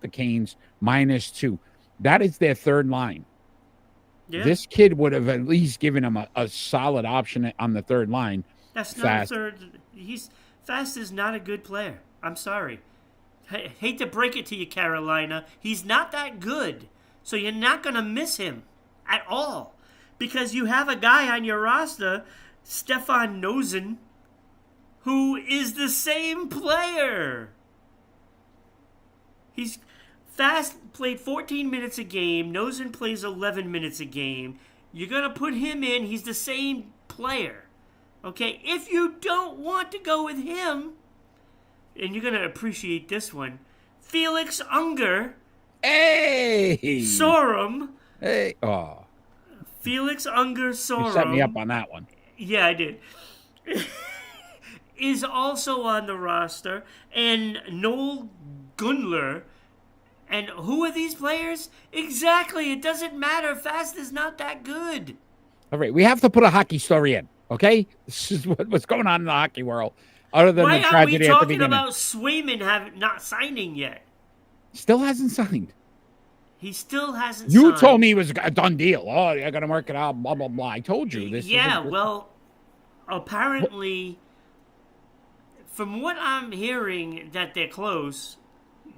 Canes, minus 2. That is their third line. Yeah. This kid would have at least given him a solid option on the third line. That's not a third. Fast is not a good player. I'm sorry. I hate to break it to you, Carolina. He's not that good. So you're not going to miss him at all. Because you have a guy on your roster, Stefan Noesen, who is the same player. He's Fast played 14 minutes a game. Noesen plays 11 minutes a game. You're going to put him in. He's the same player. Okay? If you don't want to go with him, and you're going to appreciate this one, Felix Unger. Hey! Sorum. Hey. Oh. Felix Unger Sorum. You set me up on that one. Yeah, I did. Is also on the roster. And Noel Gunler. And who are these players? Exactly. It doesn't matter. Fast is not that good. All right. We have to put a hockey story in, okay? This is what's going on in the hockey world. Other than the tragedy at the beginning. Why are we talking about Swayman not signing yet? Still hasn't signed. He still hasn't You signed. told me it was a done deal. Oh, I got to work it out, blah, blah, blah. I told you this. Yeah, well, apparently, from what I'm hearing that they're close,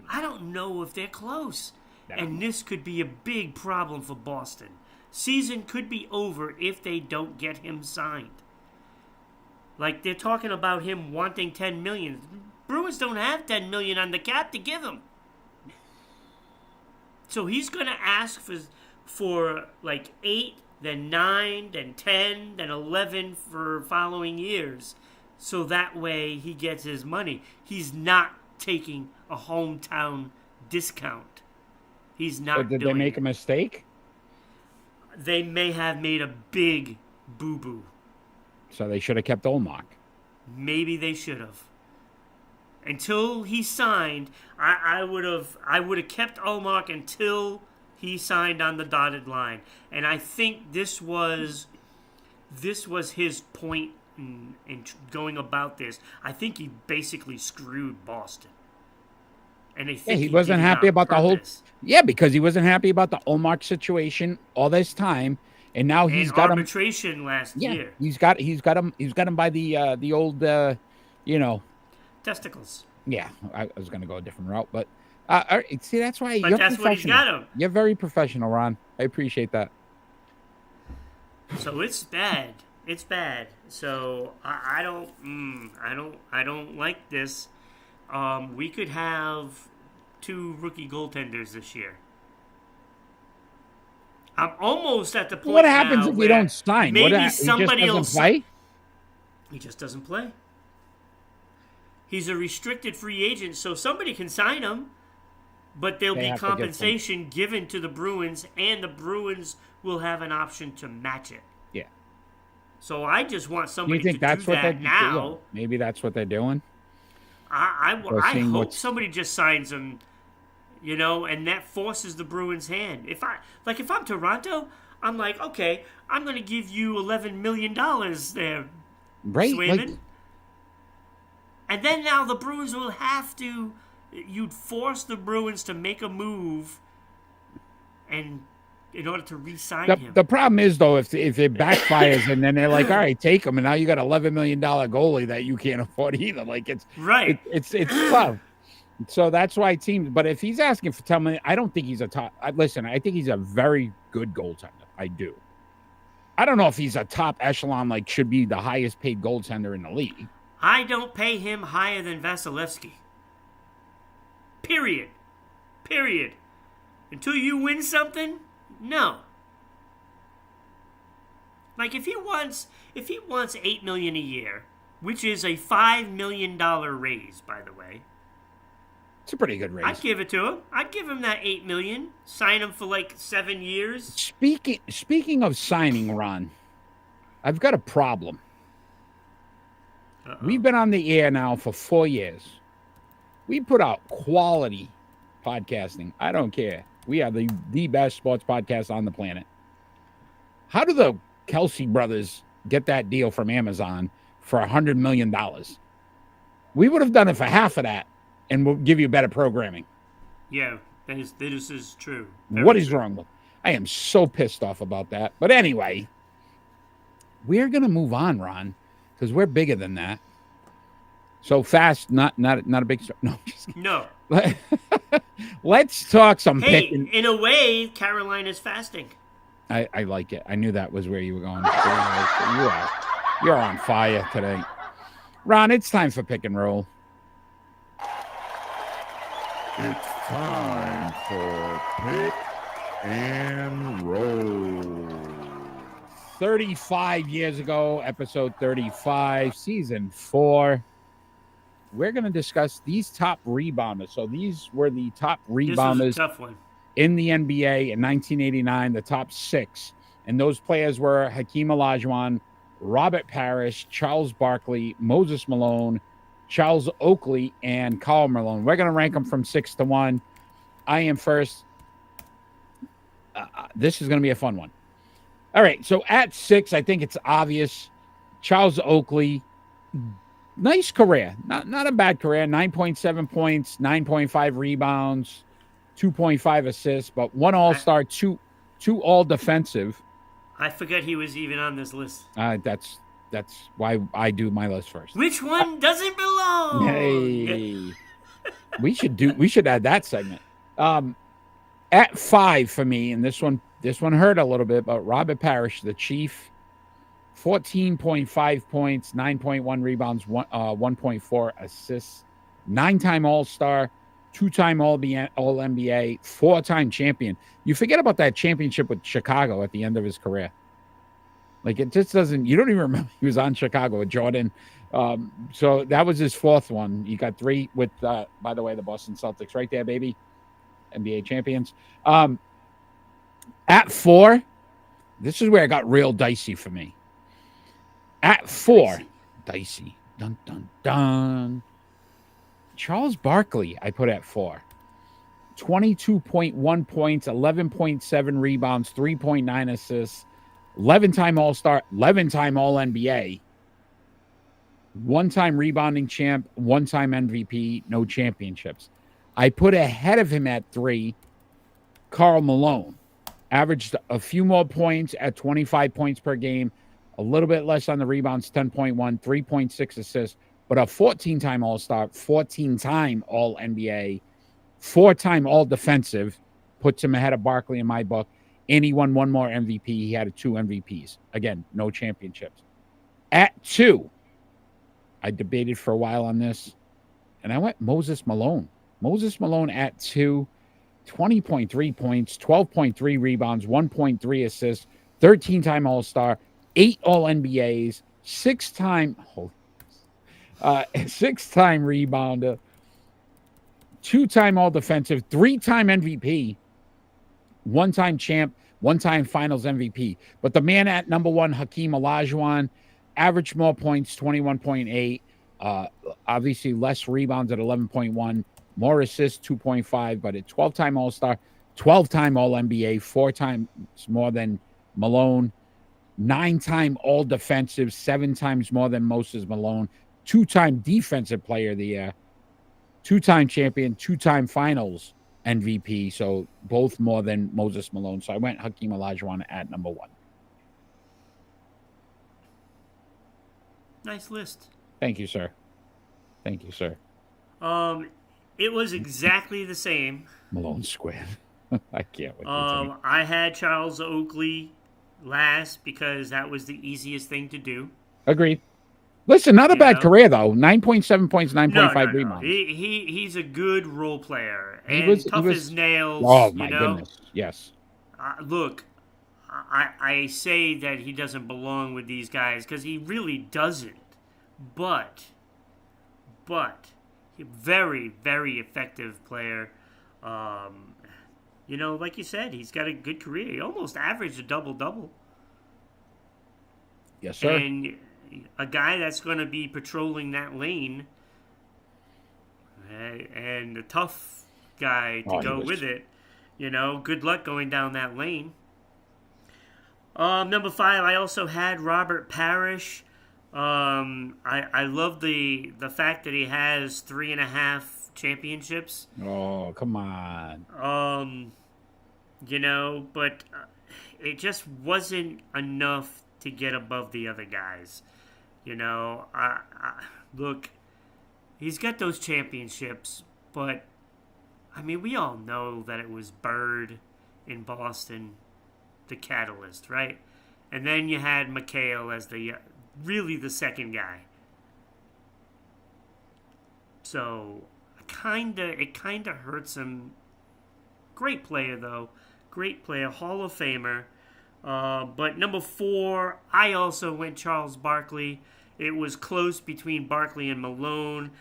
I don't know if they're close. And this could be a big problem for Boston. Season could be over if they don't get him signed. Like, they're talking about him wanting $10 million. Bruins don't have $10 million on the cap to give him. So he's going to ask for like 8, then 9, then 10, then 11 for following years. So that way he gets his money. He's not taking a hometown discount. He's not But did doing they make it. a mistake? They may have made a big boo-boo. So they should have kept Olmark. Maybe they should have. Until he signed, I would have kept Olmark until he signed on the dotted line. And I think this was his point in going about this. I think he basically screwed Boston. And they think He wasn't did it happy on about the whole. purpose. Yeah, because he wasn't happy about the Olmark situation all this time, and now he's And got him. arbitration last year. He's got him by the old Testicles. Yeah, I was going to go a different route, but all right, see, that's why But you're that's what he's professional. got him. You're very professional, Ron. I appreciate that. So it's bad. It's bad. So I don't like this. We could have 2 rookie goaltenders this year. I'm almost at the point. What happens now if you where don't sign? Maybe somebody he just else. doesn't play? He just doesn't play. He's a restricted free agent, so somebody can sign him, but there'll They be have to get compensation given to the Bruins, and the Bruins will have an option to match it. Yeah. So I just want Do somebody you think to that's do what they're that now. doing? Maybe that's what they're doing. I Or seeing hope what's- somebody just signs him, and that forces the Bruins' hand. If I'm Toronto, I'm like, okay, I'm going to give you $11 million there, Right? Swayman. Like, And then now the Bruins will have to. You'd force the Bruins to make a move, and in order to re-sign him. the problem is though, if it backfires and then they're like, all right, take him, and now you got $11 million goalie that you can't afford either. Like it's tough. So that's why teams. But if he's asking for $10 million, I don't think he's a top. Listen, I think he's a very good goaltender. I do. I don't know if he's a top echelon, like should be the highest paid goaltender in the league. I don't pay him higher than Vasilevsky. Period. Until you win something, no. Like if he wants $8 million a year, which is a $5 million raise, by the way. It's a pretty good raise. I'd give it to him. I'd give him that $8 million. Sign him for like 7 years. Speaking of signing, Ron, I've got a problem. Uh-oh. We've been on the air now for 4 years. We put out quality podcasting. I don't care. We are the best sports podcast on the planet. How do the Kelsey brothers get that deal from Amazon for $100 million? We would have done it for half of that, and we'll give you better programming. Yeah, this is true. What is wrong with? I am so pissed off about that. But anyway, we're gonna move on, Ron, because we're bigger than that. So fast, not a big story. No, just kidding. No. Let's talk some Hey, picking. in a way, Carolina's fasting. I like it. I knew that was where you were going. You're on fire today, Ron. It's time for pick and roll. It's time for Pick and Roll. 35 years ago, episode 35, season 4. We're going to discuss these top rebounders. So these were the top This was a rebounders tough one. in the NBA in 1989, the top 6. And those players were Hakeem Olajuwon, Robert Parrish, Charles Barkley, Moses Malone, Charles Oakley, and Karl Malone. We're going to rank them from 6 to 1. I am first. This is going to be a fun one. All right, so at 6, I think it's obvious. Charles Oakley, nice career. Not a bad career. 9.7 points, 9.5 rebounds, 2.5 assists, but 1 All-Star, two All Defensive. I forgot he was even on this list. That's why I do my list first. Which one doesn't belong? Hey, we should add that segment. At 5 for me, and this one hurt a little bit, but Robert Parrish, the Chief, 14.5 points, 9.1 rebounds, 1.4 assists, 9-time All-Star, 2-time All-NBA, 4-time champion. You forget about that championship with Chicago at the end of his career. Like, it just doesn't, you don't even remember he was on Chicago with Jordan. So that was his 4th one. You got 3 with, by the way, the Boston Celtics right there, baby. NBA champions. At 4, this is where it got real dicey for me. At 4, dicey. Dun, dun, dun. Charles Barkley, I put at 4. 22.1 points, 11.7 rebounds, 3.9 assists, 11-time All-Star, 11-time All-NBA, 1-time rebounding champ, 1-time MVP, no championships. I put ahead of him at 3, Karl Malone. Averaged a few more points at 25 points per game, a little bit less on the rebounds, 10.1, 3.6 assists, but a 14-time All-Star, 14-time All-NBA, 4-time All-Defensive, puts him ahead of Barkley in my book, and he won 1 more MVP. He had 2 MVPs. Again, no championships. At 2, I debated for a while on this, and I went Moses Malone. Moses Malone at 2, 20.3 points, 12.3 rebounds, 1.3 assists, 13-time All-Star, 8 All-NBAs, 6-time 6-time rebounder, 2-time All-Defensive, 3-time MVP, 1-time champ, 1-time Finals MVP. But the man at number 1, Hakeem Olajuwon, averaged more points, 21.8. Obviously less rebounds at 11.1. More assists, 2.5, but a 12-time All-Star, 12-time All-NBA, 4 times more than Malone, 9-time All-Defensive, 7 times more than Moses Malone, 2-time Defensive Player of the Year, 2-time champion, 2-time Finals MVP, so both more than Moses Malone. So I went Hakeem Olajuwon at number 1. Nice list. Thank you, sir. Thank you, sir. It was exactly the same. Malone squared. I can't wait. I had Charles Oakley last because that was the easiest thing to do. Agreed. Listen, not a bad career though. 9.7 points, 9.5 rebounds. He's a good role player and he was as nails. Oh my goodness! Yes. Look, I say that he doesn't belong with these guys because he really doesn't. But very, very effective player. Like you said, he's got a good career. He almost averaged a double-double. Yes, sir. And a guy that's going to be patrolling that lane and a tough guy to go with it. Good luck going down that lane. Number 5, I also had Robert Parrish. I love the fact that he has 3.5 championships. Oh, come on. But it just wasn't enough to get above the other guys. Look, he's got those championships, but I mean, we all know that it was Bird in Boston, the catalyst, right? And then you had McHale as really the second guy. So it kinda hurts him. Great player though, great player, Hall of Famer. But number 4, I also went Charles Barkley. It was close between Barkley and Malone,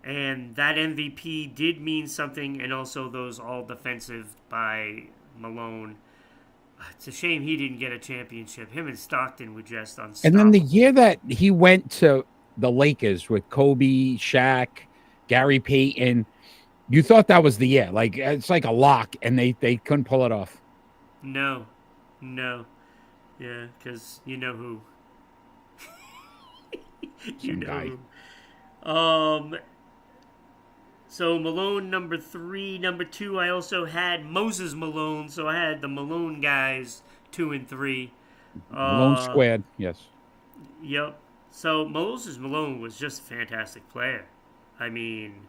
and that MVP did mean something, and also those all defensive by Malone. It's a shame he didn't get a championship. Him and Stockton were just unstoppable. And then the year that he went to the Lakers with Kobe, Shaq, Gary Payton, you thought that was the year. Like, it's like a lock, and they couldn't pull it off. No. Yeah, because you know who. So Malone number 3, number 2. I also had Moses Malone, so I had the Malone guys 2 and 3. Malone squared, yes. Yep. So Moses Malone was just a fantastic player. I mean,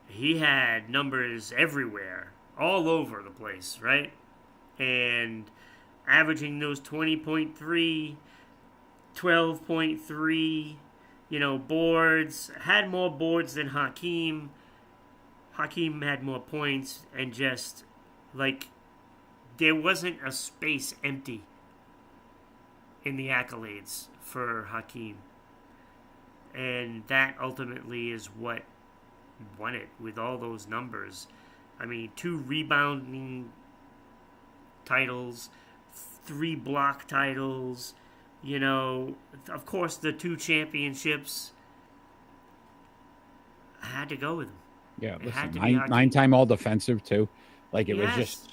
he had numbers everywhere, all over the place, right? And averaging those 20.3, 12.3, boards. Had more boards than Hakeem. Hakeem had more points, and just, there wasn't a space empty in the accolades for Hakeem. And that ultimately is what won it with all those numbers. I mean, 2 rebounding titles, 3 block titles, of course the 2 championships. I had to go with him. Yeah, listen, 9-time all defensive too. It was just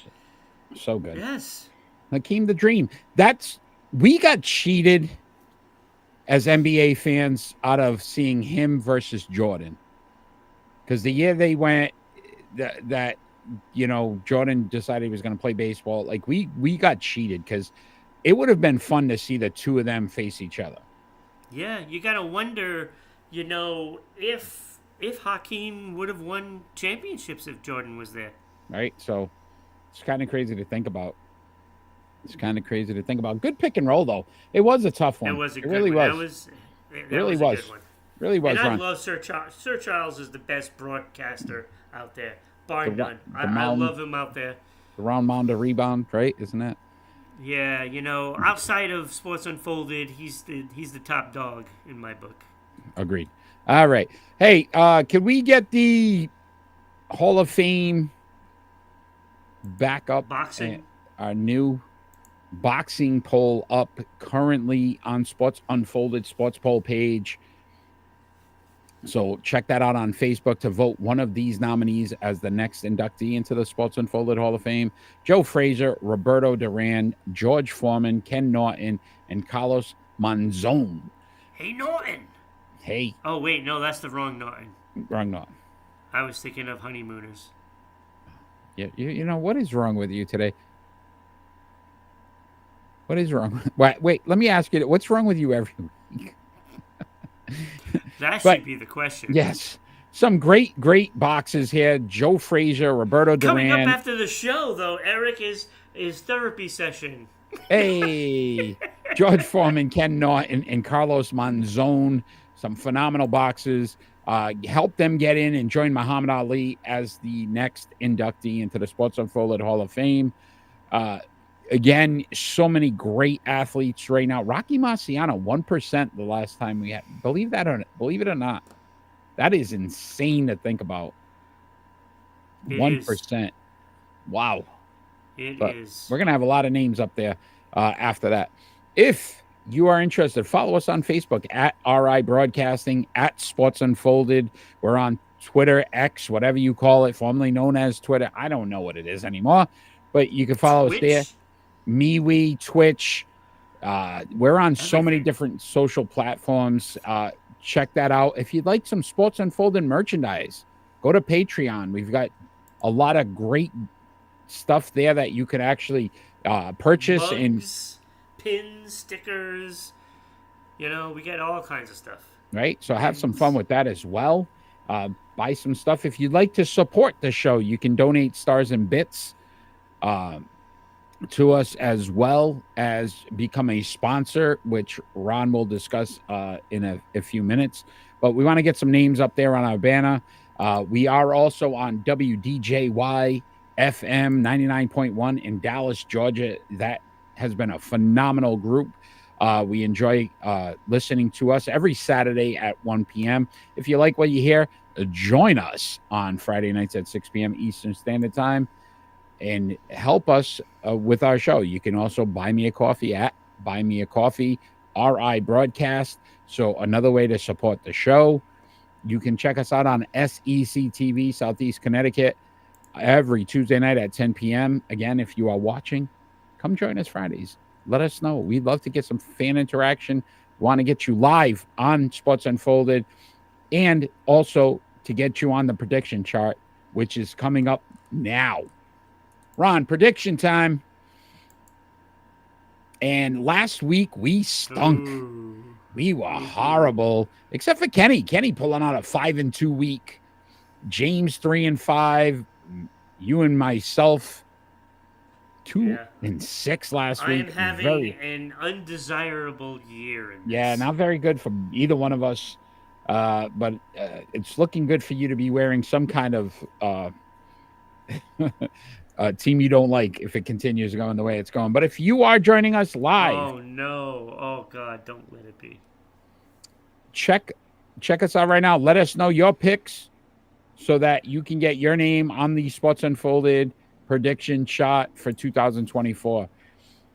so good. Yes. Hakeem the Dream. We got cheated as NBA fans out of seeing him versus Jordan. Because the year they went that Jordan decided he was going to play baseball, we got cheated because it would have been fun to see the 2 of them face each other. Yeah, you got to wonder, if Hakeem would have won championships if Jordan was there. Right? So it's kind of crazy to think about. Good pick and roll, though. It was a tough one. It was a good really one. Was. It really was. Was. Really was. And Ron. I love Sir Charles. Sir Charles is the best broadcaster out there, bar none. I love him out there. The round mound to rebound, right? Isn't that? Yeah, outside of Sports Unfolded, he's the top dog in my book. Agreed. All right. Hey, can we get the Hall of Fame back up? Boxing. Our new boxing poll up currently on Sports Unfolded sports poll page. So check that out on Facebook to vote one of these nominees as the next inductee into the Sports Unfolded Hall of Fame. Joe Frazier, Roberto Duran, George Foreman, Ken Norton, and Carlos Monzon. Hey, Norton. Hey. Oh, wait. No, that's the wrong Norton. Wrong Norton. I was thinking of Honeymooners. Yeah, what is wrong with you today? What is wrong? Wait, let me ask you, what's wrong with you every week? That should be the question. Yes. Some great boxes here. Joe Frazier, Roberto Duran. Coming up after the show, though, Eric, is therapy session. Hey. George Foreman, Ken Norton, and Carlos Monzon. Some phenomenal boxes. Help them get in and join Muhammad Ali as the next inductee into the Sports Unfolded Hall of Fame. Again, so many great athletes right now. Rocky Marciano, 1% the last time we had. Believe it or not. That is insane to think about. 1%. Wow. It is. We're going to have a lot of names up there after that. If you are interested, follow us on Facebook at RI Broadcasting, at Sports Unfolded. We're on Twitter, X, whatever you call it, formerly known as Twitter. I don't know what it is anymore, but you can follow us there. MeWe, Twitch. We're on so many different social platforms. Check that out. If you'd like some Sports Unfolded merchandise, go to Patreon. We've got a lot of great stuff there that you can actually purchase. Mugs, pins, stickers. We get all kinds of stuff. Right? So have some fun with that as well. Buy some stuff. If you'd like to support the show, you can donate stars and bits to us, as well as become a sponsor, which Ron will discuss in a few minutes. But we want to get some names up there on our banner. We are also on WDJY FM 99.1 in Dallas, Georgia. That has been a phenomenal group. We enjoy listening to us every Saturday at 1 p.m. If you like what you hear, join us on Friday nights at 6 p.m. Eastern Standard Time and help us with our show. You can also buy me a coffee at Buy Me a Coffee, RI Broadcast. So another way to support the show. You can check us out on SEC TV, Southeast Connecticut, every Tuesday night at 10 p.m. Again, if you are watching, come join us Fridays. Let us know. We'd love to get some fan interaction. Want to get you live on Sports Unfolded, and also to get you on the prediction chart, which is coming up now. Ron, prediction time. And last week we stunk. Ooh. We were horrible, except for Kenny. Kenny pulling out a 5-2 week. James 3-5. You and myself 2-6 last week. I am having an undesirable year. Yeah, not very good for either one of us. But it's looking good for you to be wearing some kind of team you don't like if it continues going the way it's going. But if you are joining us live, oh no, oh god, don't let it be. Check us out right now. Let us know your picks so that you can get your name on the Sports Unfolded prediction shot for 2024.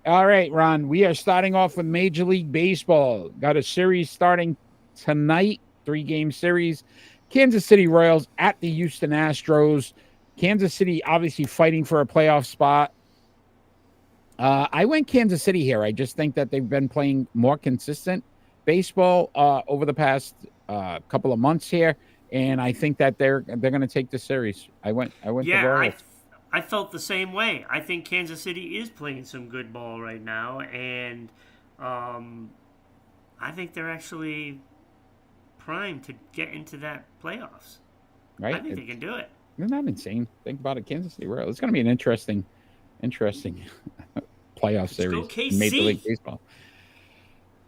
All right, Ron, we are starting off with Major League Baseball. Got a series starting tonight, 3-game series. Kansas City Royals at the Houston Astros. Kansas City obviously fighting for a playoff spot. I went Kansas City here. I just think that they've been playing more consistent baseball over the past couple of months here, and I think that they're going to take the series. I went the Royals. I felt the same way. I think Kansas City is playing some good ball right now, and I think they're actually primed to get into that playoffs. Right? I think they can do it. Isn't that insane? Think about it, Kansas City Royals. It's going to be an interesting playoff series. Let's go KC. In Major League Baseball.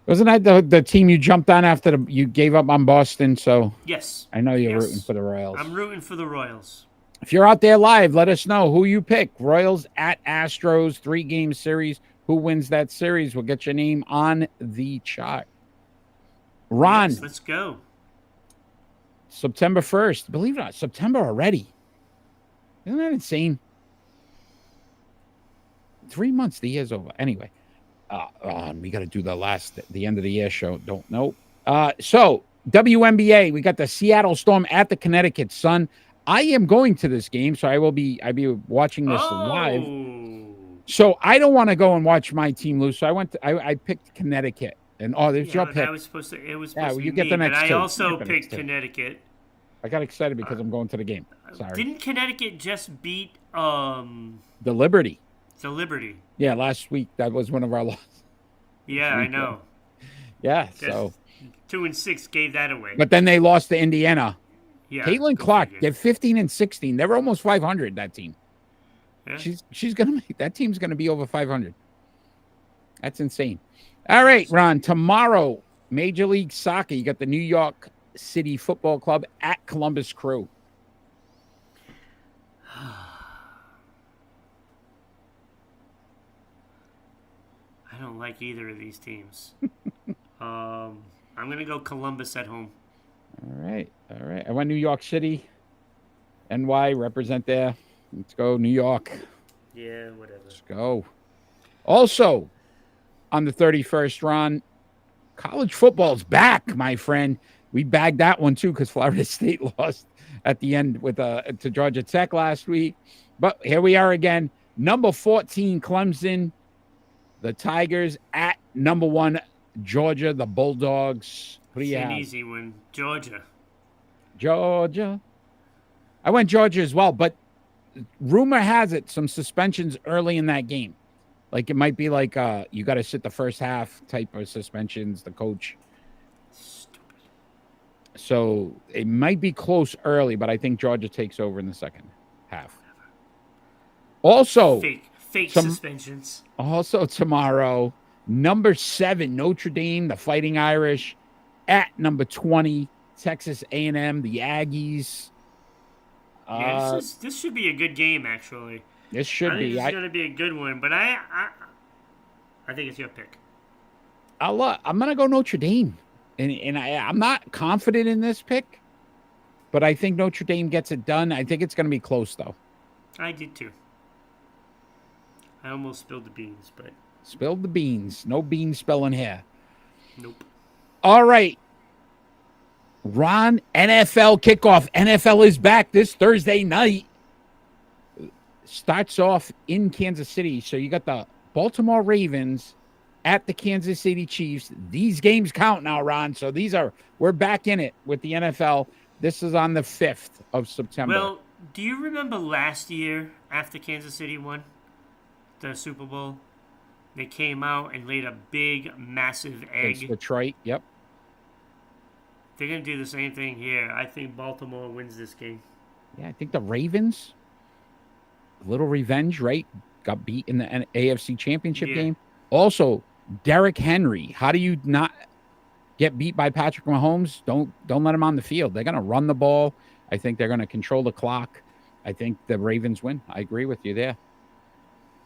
Wasn't that the team you jumped on after you gave up on Boston? So yes, I know you're rooting for the Royals. I'm rooting for the Royals. If you're out there live, let us know who you pick. Royals at Astros, 3-game series. Who wins that series? We'll get your name on the chart. Ron. Yes, let's go. September 1st. Believe it or not, September already. Isn't that insane? 3 months, the year's over. Anyway, we got to do the end of the year show. Don't know. So, WNBA, we got the Seattle Storm at the Connecticut Sun. I am going to this game, so I'll be watching this live. So I don't want to go and watch my team lose. So I picked Connecticut, and there's your pick. It was supposed to be you get me, the next but two. I also picked Connecticut. I got excited because I'm going to the game. Sorry. Didn't Connecticut just beat the Liberty? The Liberty. Yeah, last week that was one of our losses. Yeah, I know. Yeah, so 2-6 gave that away. But then they lost to Indiana. Yeah, Caitlin Clark, they're 15-16. They're almost 500. That team. Yeah. She's gonna make that team's gonna be over 500. That's insane. All right, Ron. Tomorrow, Major League Soccer. You got the New York City Football Club at Columbus Crew. I don't like either of these teams. I'm gonna go Columbus at home. All right. I went New York City. NY, represent there. Let's go, New York. Yeah, whatever. Let's go. Also, on the 31st, Ron, college football's back, my friend. We bagged that one, too, because Florida State lost at the end with to Georgia Tech last week. But here we are again. Number 14, Clemson. The Tigers at number 1, Georgia, the Bulldogs. What do you have? An easy one. Georgia. I went Georgia as well, but rumor has it some suspensions early in that game. Like it might be like you got to sit the first half type of suspensions, the coach. Stupid. So it might be close early, but I think Georgia takes over in the second half. Also, fake suspensions. Also tomorrow, number 7, Notre Dame, the Fighting Irish, at number 20, Texas A&M, the Aggies. Yeah, this should be a good game, actually. This should be. It's going to be a good one, but I think it's your pick. I'm going to go Notre Dame, and I'm not confident in this pick, but I think Notre Dame gets it done. I think it's going to be close, though. I did, too. I almost spilled the beans, but... Spilled the beans. No bean spilling here. Nope. All right. Ron, NFL kickoff. NFL is back this Thursday night. Starts off in Kansas City. So you got the Baltimore Ravens at the Kansas City Chiefs. These games count now, Ron. So we're back in it with the NFL. This is on the 5th of September. Well, do you remember last year after Kansas City won the Super Bowl? They came out and laid a big, massive Against egg. Detroit. Yep. They're going to do the same thing here. I think Baltimore wins this game. Yeah, I think the Ravens, a little revenge, right? Got beat in the AFC Championship game. Also, Derrick Henry. How do you not get beat by Patrick Mahomes? Don't let him on the field. They're going to run the ball. I think they're going to control the clock. I think the Ravens win. I agree with you there.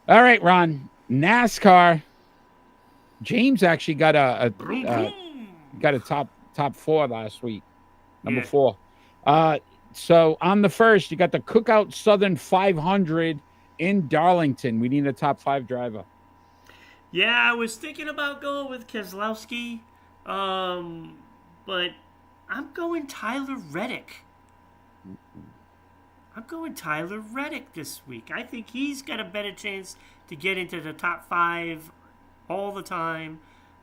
All right, Ron. NASCAR. James actually got a top 4 last week. Number 4. So on the 1st, you got the Cookout Southern 500 in Darlington. We need a top 5 driver. Yeah, I was thinking about going with Keselowski, but I'm going Tyler Reddick. This week. I think he's got a better chance to get into the top 5 all the time.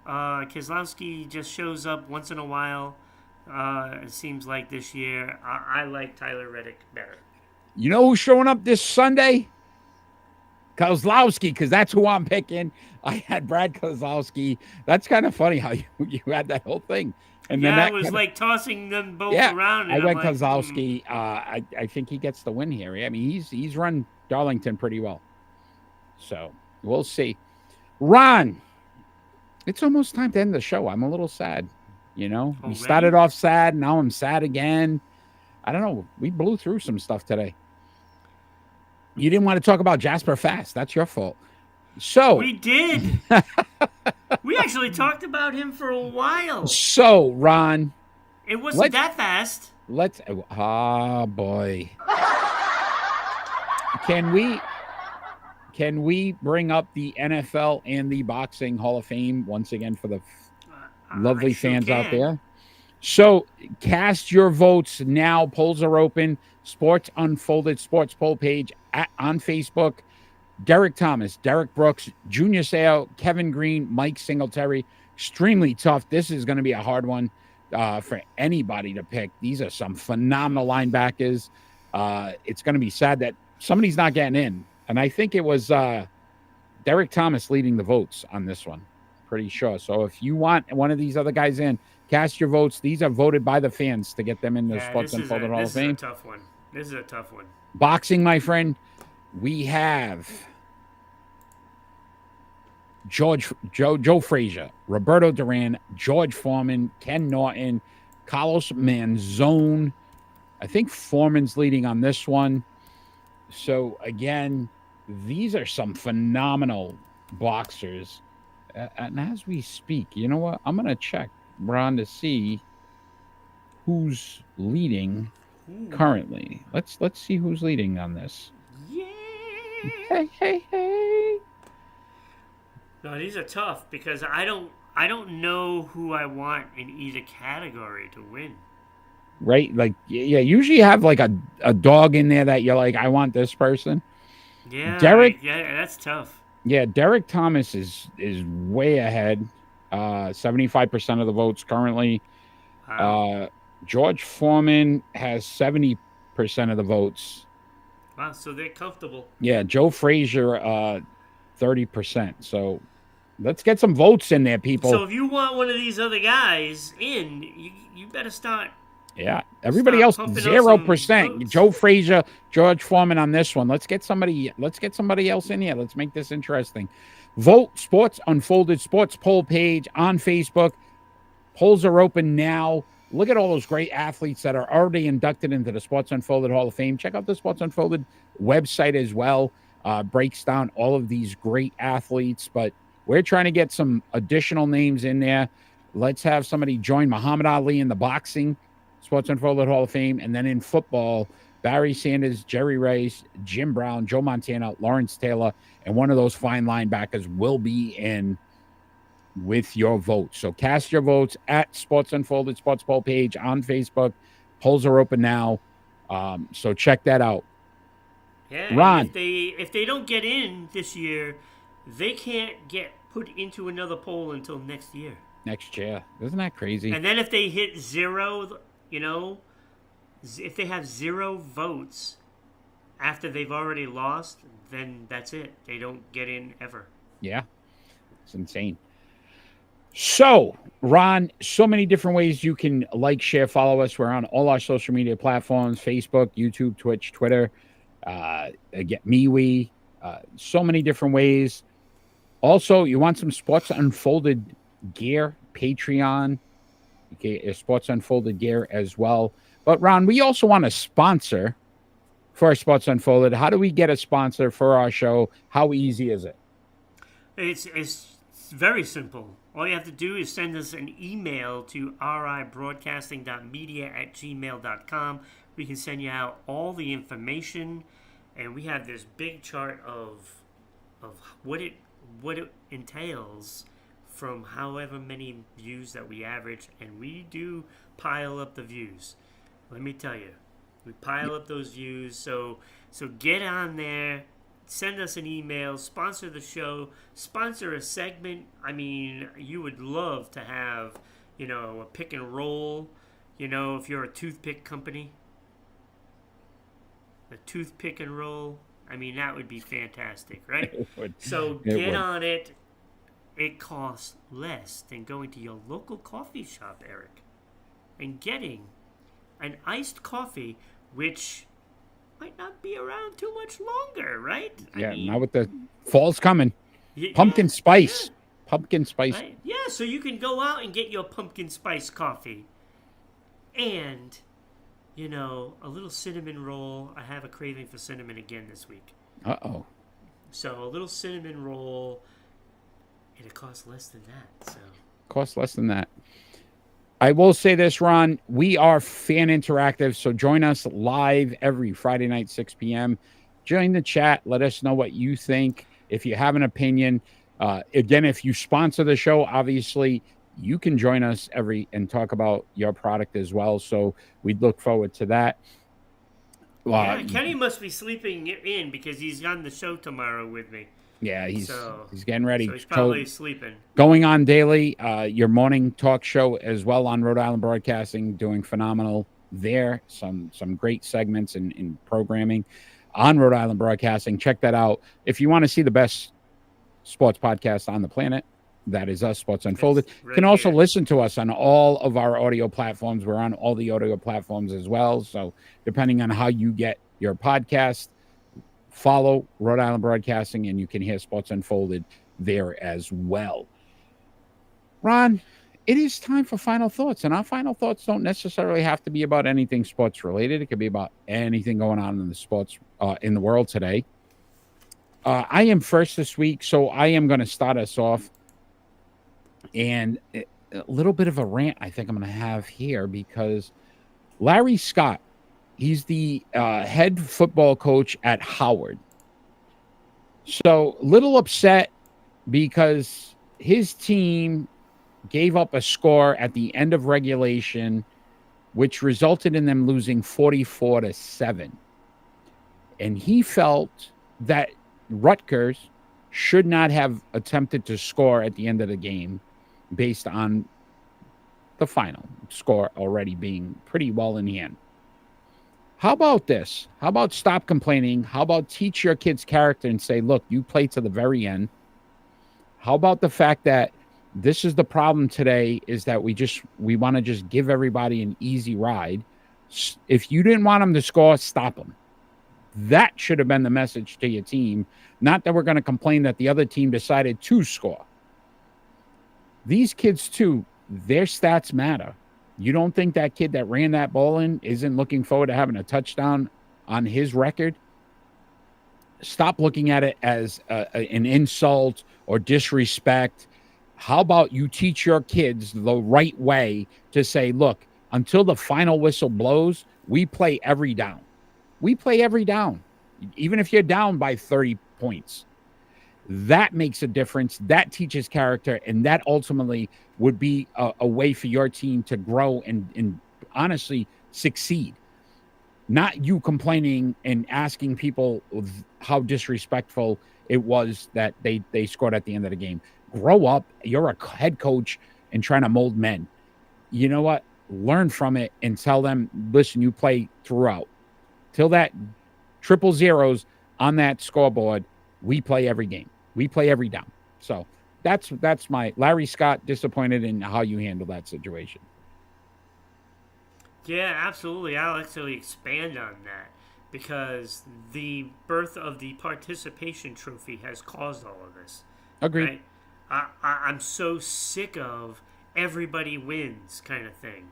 Keselowski just shows up once in a while. It seems like this year. I like Tyler Reddick better. You know who's showing up this Sunday? Keselowski, because that's who I'm picking. I had Brad Keselowski. That's kind of funny how you had that whole thing. And then I was like tossing them both around. And I went Keselowski. I think he gets the win here. I mean, he's run Darlington pretty well. So we'll see. Ron, it's almost time to end the show. I'm a little sad. You know, we started off sad. Now I'm sad again. I don't know. We blew through some stuff today. You didn't want to talk about Jasper Fast. That's your fault. So we did. We actually talked about him for a while. So, Ron, it wasn't that fast. Boy. Can we bring up the NFL and the Boxing Hall of Fame once again for the lovely fans out there? So cast your votes now. Polls are open. Sports Unfolded Sports Poll page on Facebook. Derek Thomas, Derek Brooks, Junior Seau, Kevin Green, Mike Singletary. Extremely tough. This is going to be a hard one for anybody to pick. These are some phenomenal linebackers. It's going to be sad that somebody's not getting in. And I think it was Derek Thomas leading the votes on this one. Pretty sure. So if you want one of these other guys in, cast your votes. These are voted by the fans to get them in the Sports Unfolded Hall of Fame. This is a tough one. Boxing, my friend. We have Joe Frazier, Roberto Duran, George Foreman, Ken Norton, Carlos Manzone. I think Foreman's leading on this one. So again, these are some phenomenal boxers. And as we speak, you know what? I'm going to check, Ron, to see who's leading currently. Let's see who's leading on this. Yeah. Hey. No, these are tough because I don't know who I want in either category to win. Right? Like, yeah, usually you have like a dog in there that you're like, I want this person. Yeah. Derek. Yeah, that's tough. Yeah, Derek Thomas is way ahead. 75% of the votes currently. Wow. George Foreman has 70% of the votes. Wow, so they're comfortable. Yeah, Joe Frazier, 30%. So let's get some votes in there, people. So if you want one of these other guys in, you better start. Yeah, everybody else 0%. Joe Frazier, George Foreman on this one. Let's get somebody else in here. Let's make this interesting. Vote Sports Unfolded Sports Poll page on Facebook. Polls are open now. Look at all those great athletes that are already inducted into the Sports Unfolded Hall of Fame. Check out the Sports Unfolded website as well. Breaks down all of these great athletes, but we're trying to get some additional names in there. Let's have somebody join Muhammad Ali in the boxing Sports Unfolded Hall of Fame. And then in football, Barry Sanders, Jerry Rice, Jim Brown, Joe Montana, Lawrence Taylor, and one of those fine linebackers will be in with your vote. So cast your votes at Sports Unfolded Sports Poll page on Facebook. Polls are open now. So check that out. Yeah, Ron. If they don't get in this year, they can't get put into another poll until next year. Next year. Isn't that crazy? And then if they hit 0, If they have 0 votes after they've already lost, then that's it. They don't get in ever. Yeah, it's insane. So, Ron, so many different ways you can like, share, follow us. We're on all our social media platforms: Facebook, YouTube, Twitch, Twitter, again, MeWe, so many different ways. Also, you want some Sports Unfolded gear, Patreon, you get your Sports Unfolded gear as well. But, Ron, we also want a sponsor for our Sports Unfolded. How do we get a sponsor for our show? How easy is it? It's very simple. All you have to do is send us an email to ribroadcasting.media@gmail.com. We can send you out all the information, and we have this big chart of what it entails from however many views that we average, and we do pile up the views. Let me tell you, we pile up those views. So get on there. Send us an email, sponsor the show, sponsor a segment. I mean, you would love to have, a pick and roll, if you're a toothpick company. A toothpick and roll. I mean, that would be fantastic, right? So get on it. It costs less than going to your local coffee shop, Eric, and getting an iced coffee, which might not be around too much longer, right? Yeah, now with the fall's coming. Pumpkin spice. Yeah. Pumpkin spice. Right? Yeah, so you can go out and get your pumpkin spice coffee. And, a little cinnamon roll. I have a craving for cinnamon again this week. Uh-oh. So a little cinnamon roll, and it costs less than that. So costs less than that. I will say this, Ron. We are fan interactive, so join us live every Friday night, 6 p.m. Join the chat. Let us know what you think. If you have an opinion, again, if you sponsor the show, obviously you can join us and talk about your product as well. So we'd look forward to that. Yeah, Kenny must be sleeping in because he's on the show tomorrow with me. Yeah, he's getting ready. So he's probably sleeping. Going on daily, your morning talk show as well on Rhode Island Broadcasting, doing phenomenal there. Some great segments in programming on Rhode Island Broadcasting. Check that out. If you want to see the best sports podcast on the planet, that is us, Sports Unfolded. You can also listen to us on all of our audio platforms. We're on all the audio platforms as well. So depending on how you get your podcast, follow Rhode Island Broadcasting, and you can hear Sports Unfolded there as well. Ron, it is time for final thoughts, and our final thoughts don't necessarily have to be about anything sports related. It could be about anything going on in the sports in the world today. I am first this week, so I am going to start us off, and a little bit of a rant I think I'm going to have here, because Larry Scott, he's the head football coach at Howard. So, little upset because his team gave up a score at the end of regulation, which resulted in them losing 44-7. And he felt that Rutgers should not have attempted to score at the end of the game based on the final score already being pretty well in hand. How about this? How about stop complaining? How about teach your kids character and say, look, you play to the very end. How about the fact that this is the problem today, is that we want to just give everybody an easy ride. If you didn't want them to score, stop them. That should have been the message to your team. Not that we're going to complain that the other team decided to score. These kids, too, their stats matter. You don't think that kid that ran that ball in isn't looking forward to having a touchdown on his record? Stop looking at it as an insult or disrespect. How about you teach your kids the right way to say, look, until the final whistle blows, we play every down. We play every down, even if you're down by 30 points. That makes a difference. That teaches character, and that ultimately would be a way for your team to grow and honestly succeed. Not you complaining and asking people how disrespectful it was that they scored at the end of the game. Grow up. You're a head coach and trying to mold men. You know what? learn from it and tell them, listen, you play throughout. Till that triple zeros on that scoreboard, we play every game. We play every down. So that's my Larry Scott, disappointed in how you handle that situation. Yeah, absolutely. I'll actually expand on that because the birth of the participation trophy has caused all of this. Agreed. Right? I'm so sick of everybody wins kind of thing.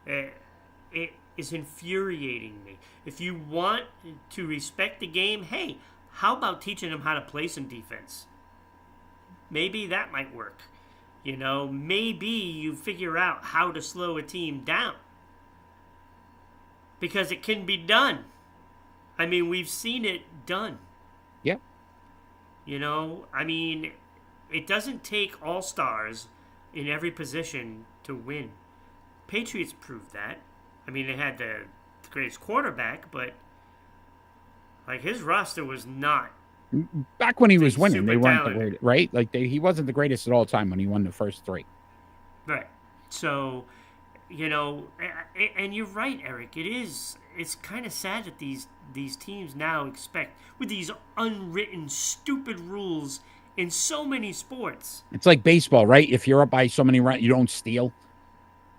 It is infuriating me. If you want to respect the game, hey, how about teaching them how to play some defense? Maybe that might work. You know, maybe you figure out how to slow a team down. Because it can be done. I mean, we've seen it done. Yep. You know, I mean, it doesn't take all-stars in every position to win. Patriots proved that. I mean, they had the greatest quarterback, but like his roster was not. Back when he was winning, they weren't talented. the greatest, right? Like he wasn't the greatest at all time when he won the first three. Right. So, you know, and you're right, Eric. It's kind of sad that these teams now expect, with these unwritten, stupid rules in so many sports. It's like baseball, right? If you're up by so many runs, you don't steal.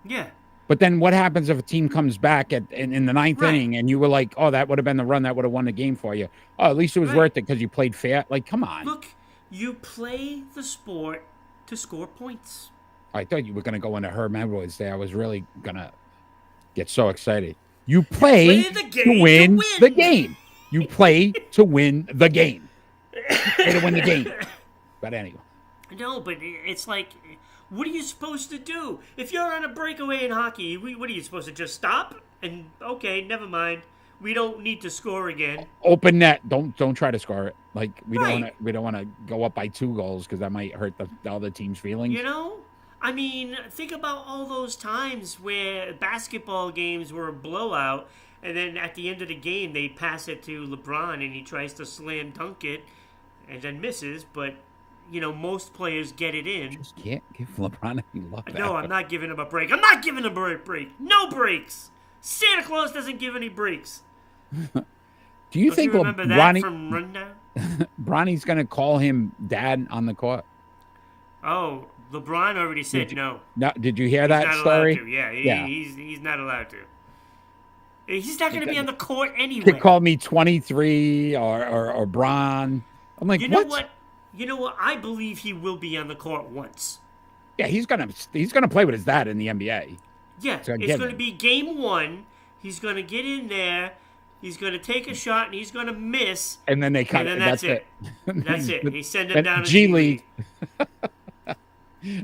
Yeah. But then what happens if a team comes back in the ninth inning and you were like, oh, that would have been the run that would have won the game for you. Oh, at least it was worth it because you played fair. Like, come on. Look, you play the sport to score points. I thought you were going to go into Herm Edwards there. I was really going to get so excited. You play to win the game. You play to win the game. Play to win the game. But anyway. No, but it's like, what are you supposed to do? If you're on a breakaway in hockey, what are you supposed to just stop? And, okay, never mind. We don't need to score again. Open net. Don't try to score it. Like, we don't want to go up by 2 goals because that might hurt the other team's feelings. You know? I mean, think about all those times where basketball games were a blowout, and then at the end of the game, they pass it to LeBron, and he tries to slam dunk it, and then misses, but, you know, most players get it in. Just can't give LeBron any luck. No, I'm not giving him a break. I'm not giving him a break. No breaks. Santa Claus doesn't give any breaks. Do you think remember that from Rundown? Bronny's going to call him dad on the court? Oh, LeBron already said no. No, did you hear He's that not story? allowed to. Yeah, he's not allowed to. He's not going to be on the court anyway. He called me 23 or Bron. I'm like, you know what? You know what? I believe he will be on the court once. Yeah, he's gonna play with his dad in the NBA. Yeah, it's going to be game 1. He's going to get in there. He's going to take a shot and he's going to miss. And then that's it. That's it. He send him down to G League.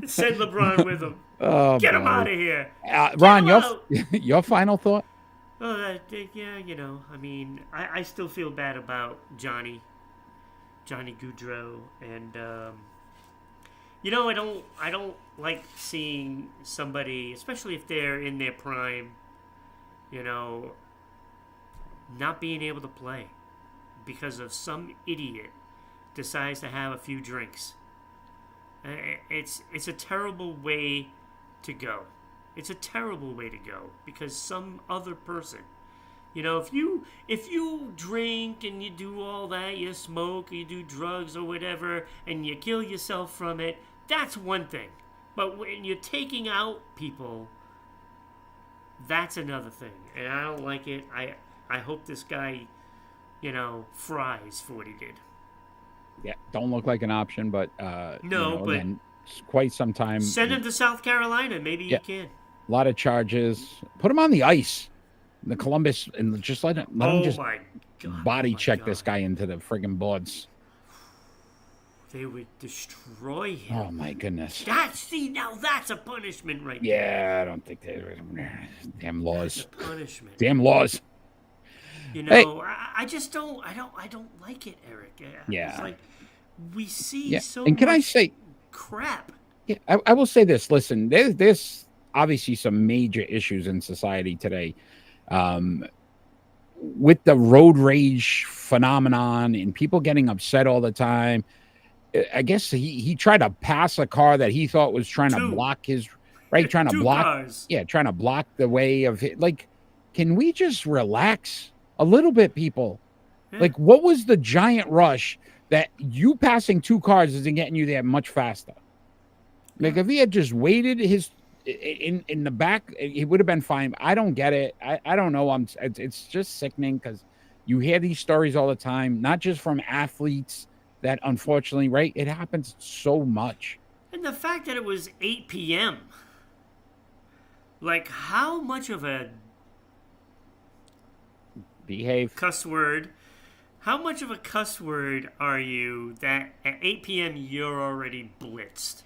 Send LeBron with him. Oh, get him out of here. Ron, your final thought? Oh, yeah, you know, I mean, I still feel bad about Johnny Gaudreau, and you know, I don't like seeing somebody, especially if they're in their prime, you know, not being able to play because of some idiot decides to have a few drinks. It's a terrible way to go. It's a terrible way to go because some other person, you know, if you drink and you do all that, you smoke, you do drugs or whatever, and you kill yourself from it, that's one thing. But when you're taking out people, that's another thing. And I don't like it. I hope this guy, you know, fries for what he did. Yeah, don't look like an option, but no, but again, quite some time. Send him to South Carolina. Maybe you can. A lot of charges. Put him on the ice, the Columbus, and just let him just body check this guy into the friggin' boards. They would destroy him. Oh my goodness. Now that's a punishment right there. Yeah, I don't think damn laws. Punishment. Damn laws. You know, I just don't like it, Eric. Yeah. It's like we see so and can much I say crap. Yeah, I will say this. Listen, there's obviously some major issues in society today. With the road rage phenomenon and people getting upset all the time. I guess he tried to pass a car that he thought was trying to block his right? Trying to Two block, cars. trying to block the way of it. Like, can we just relax a little bit, people? Yeah. Like, what was the giant rush that you passing two cars isn't getting you there much faster? Like, if he had just waited in the back, it would have been fine. I don't get it. I don't know. It's just sickening because you hear these stories all the time, not just from athletes that unfortunately, right? It happens so much. And the fact that it was 8 p.m. Like, how much of a Behave. cuss word? How much of a cuss word are you that at 8 p.m. you're already blitzed?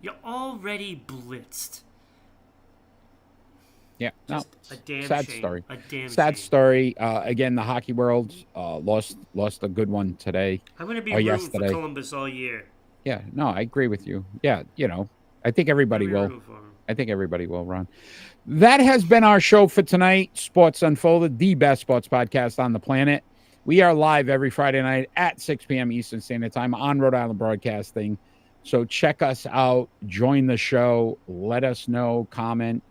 You're already blitzed. Yeah, no, Just a damn sad shame. story. A damn Sad shame. story. Again, the hockey world lost a good one today. I'm going to be or rooting yesterday. for Columbus all year. Yeah, no, I agree with you. Yeah, I think everybody I'm gonna will. root for 'em. I think everybody will, Ron. That has been our show for tonight. Sports Unfolded, the best sports podcast on the planet. We are live every Friday night at 6 p.m. Eastern Standard Time on Rhode Island Broadcasting. So check us out, join the show, let us know, comment.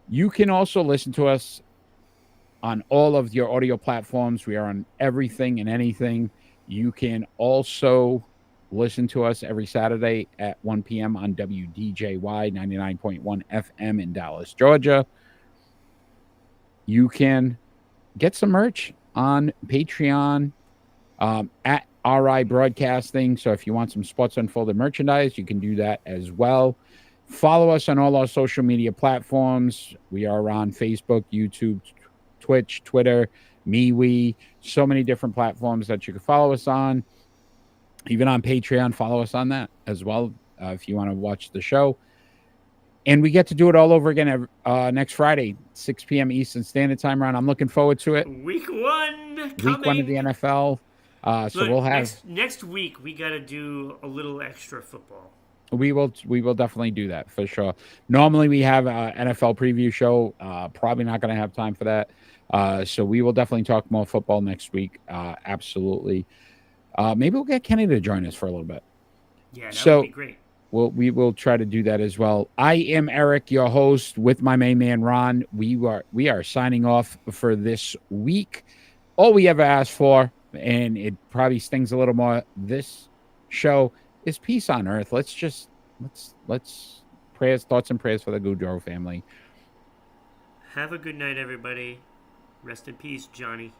You can also listen to us on all of your audio platforms. We are on everything and anything. You can also listen to us every Saturday at 1 p.m. on WDJY 99.1 FM in Dallas, Georgia. You can get some merch on Patreon at RI Broadcasting. So if you want some Sports Unfolded merchandise, you can do that as well. Follow us on all our social media platforms. We are on Facebook, YouTube, Twitch, Twitter, MeWe, so many different platforms that you can follow us on. Even on Patreon, follow us on that as well if you want to watch the show. And we get to do it all over again next Friday, 6 p.m. Eastern Standard Time. Ron, I'm looking forward to it. Week 1 coming. Week 1 of the NFL. So Look, we'll have next week we got to do a little extra football. we will definitely do that for sure. Normally we have an NFL preview show. Probably not going to have time for that. So we will definitely talk more football next week. Absolutely. Maybe we'll get Kenny to join us for a little bit. Yeah, that would be great. We will try to do that as well. I am Eric, your host, with my main man Ron. We are signing off for this week. All we ever asked for, and it probably stings a little more this show, is peace on earth. Let's prayers, thoughts and prayers for the Goudreau family. Have a good night, everybody. Rest in peace, Johnny.